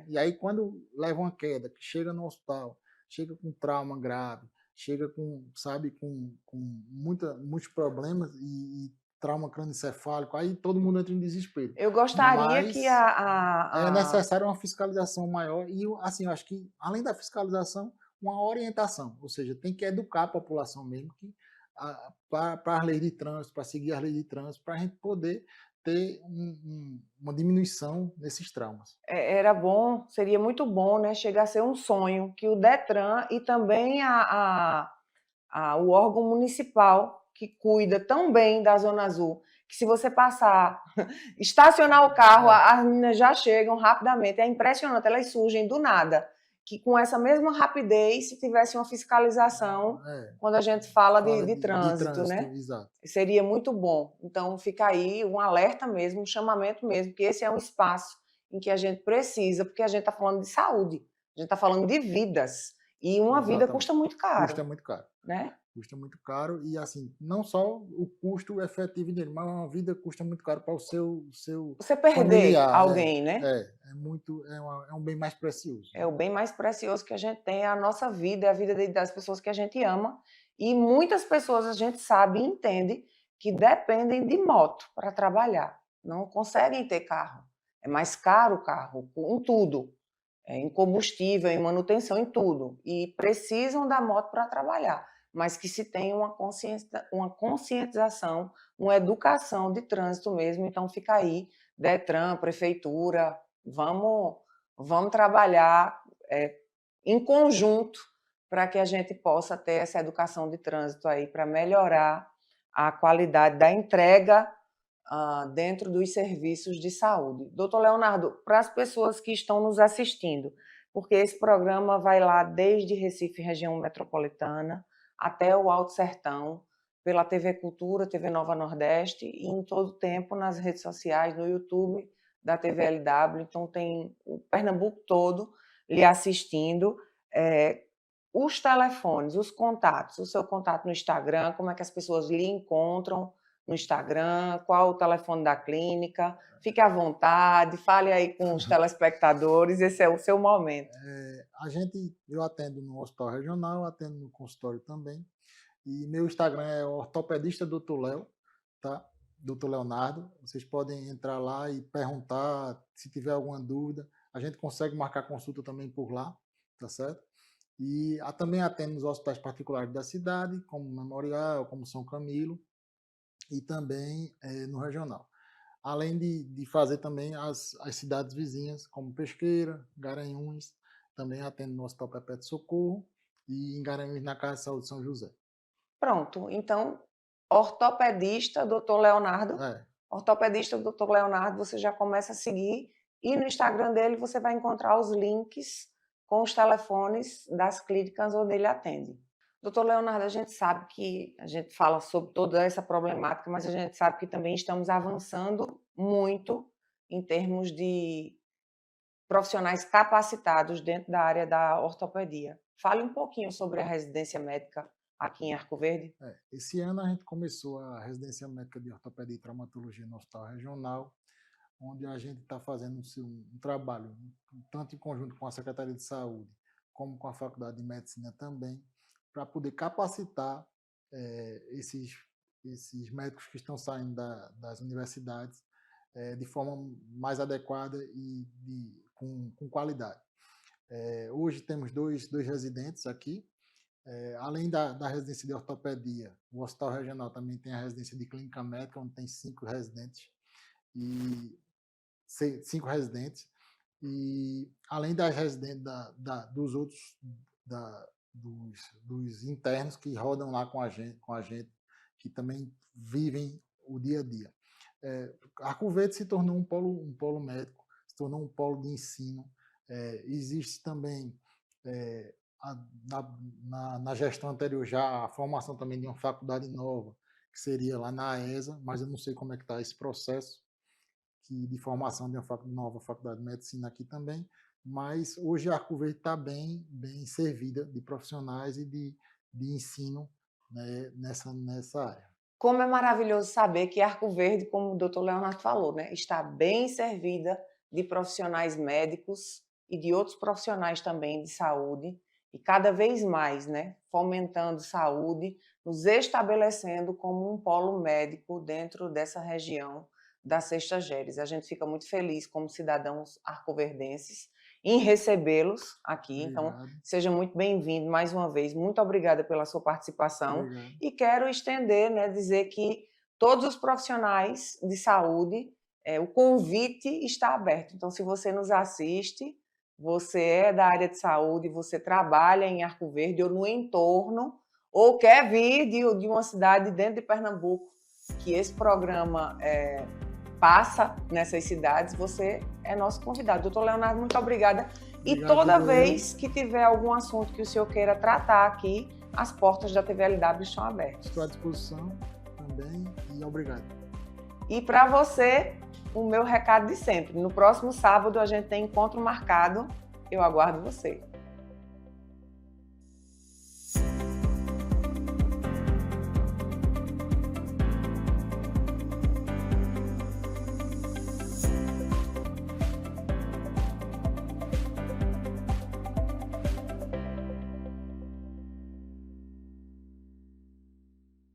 E aí quando leva uma queda, que chega no hospital, chega com trauma grave, chega com muitos problemas e trauma crânioencefálico, aí todo mundo entra em desespero. Eu gostaria que é necessário uma fiscalização maior e, assim, eu acho que, além da fiscalização, uma orientação, ou seja, tem que educar a população mesmo para as leis de trânsito, para seguir as leis de trânsito, para a gente poder ter uma diminuição desses traumas. Era bom, seria muito bom, né? Chegar a ser um sonho que o Detran e também o órgão municipal que cuida tão bem da Zona Azul, que se você passar, estacionar o carro, as meninas já chegam rapidamente. É impressionante, elas surgem do nada. Que com essa mesma rapidez, se tivesse uma fiscalização, quando a gente fala de trânsito, né? Exato. Seria muito bom. Então, fica aí um alerta mesmo, um chamamento mesmo, que esse é um espaço em que a gente precisa, porque a gente está falando de saúde, a gente está falando de vidas, e uma vida custa muito caro. Custa muito caro. Né? Custa muito caro, e assim, não só o custo efetivo dele, mas uma vida custa muito caro para o seu você perder familiar, alguém, né? É um bem mais precioso. É o bem mais precioso que a gente tem, é a nossa vida, é a vida das pessoas que a gente ama, e muitas pessoas a gente sabe e entende que dependem de moto para trabalhar, não conseguem ter carro. É mais caro o carro, em tudo, em combustível, em manutenção, em tudo, e precisam da moto para trabalhar. Mas que se tenha uma conscientização, uma educação de trânsito mesmo. Então, fica aí, Detran, Prefeitura, vamos trabalhar em conjunto para que a gente possa ter essa educação de trânsito aí, para melhorar a qualidade da entrega dentro dos serviços de saúde. Doutor Leonardo, para as pessoas que estão nos assistindo, porque esse programa vai lá desde Recife, região metropolitana, até o Alto Sertão, pela TV Cultura, TV Nova Nordeste, e em todo o tempo nas redes sociais, no YouTube da TVLW, então tem o Pernambuco todo lhe assistindo. Os telefones, os contatos, o seu contato no Instagram, como é que as pessoas lhe encontram no Instagram, qual o telefone da clínica. Fique à vontade, fale aí com os telespectadores, esse é o seu momento. Eu atendo no hospital regional, atendo no consultório também. E meu Instagram é ortopedista Dr. Léo, tá? Dr. Leonardo. Vocês podem entrar lá e perguntar se tiver alguma dúvida. A gente consegue marcar consulta também por lá, tá certo? E também atendo nos hospitais particulares da cidade, como Memorial, como São Camilo, e também no regional. Além de fazer também as cidades vizinhas, como Pesqueira, Garanhuns, também atendo no Hospital Perpétuo Socorro e em Garanhuns na Casa de Saúde São José. Pronto, então, ortopedista Dr. Leonardo. Ortopedista Dr. Leonardo, você já começa a seguir e no Instagram dele você vai encontrar os links com os telefones das clínicas onde ele atende. Doutor Leonardo, a gente sabe que a gente fala sobre toda essa problemática, mas a gente sabe que também estamos avançando muito em termos de profissionais capacitados dentro da área da ortopedia. Fale um pouquinho sobre a residência médica aqui em Arco Verde. Esse ano a gente começou a residência médica de ortopedia e traumatologia no Hospital Regional, onde a gente está fazendo um trabalho, tanto em conjunto com a Secretaria de Saúde, como com a Faculdade de Medicina também, para poder capacitar esses médicos que estão saindo das universidades de forma mais adequada e com qualidade. Hoje temos dois residentes aqui. Além da residência de ortopedia, o Hospital Regional também tem a residência de clínica médica, onde tem 5 residentes. E além das residentes dos internos que rodam lá com a gente, que também vivem o dia a dia. Arco Verde se tornou um polo médico, se tornou um polo de ensino. Existe também, na gestão anterior, já a formação também de uma faculdade nova, que seria lá na AESA, mas eu não sei como é que está esse processo de formação de uma nova faculdade de medicina aqui também. Mas hoje a Arco Verde está bem servida de profissionais e de ensino, né, nessa área. Como é maravilhoso saber que Arco Verde, como o Dr. Leonardo falou, né, está bem servida de profissionais médicos e de outros profissionais também de saúde, e cada vez mais, né, fomentando saúde, nos estabelecendo como um polo médico dentro dessa região da Sexta Geres. A gente fica muito feliz como cidadãos arcoverdenses em recebê-los aqui. Obrigado. Então, seja muito bem-vindo mais uma vez. Muito obrigada pela sua participação. Obrigado. E quero estender, né, dizer que todos os profissionais de saúde, o convite está aberto. Então, se você nos assiste, você é da área de saúde, você trabalha em Arco Verde ou no entorno, ou quer vir de uma cidade dentro de Pernambuco, que esse programa passa nessas cidades, você é nosso convidado. Doutor Leonardo, muito obrigada. E toda vez que tiver algum assunto que o senhor queira tratar aqui, as portas da TVLW estão abertas. Estou à disposição também e obrigado. E para você, o meu recado de sempre. No próximo sábado a gente tem encontro marcado. Eu aguardo você.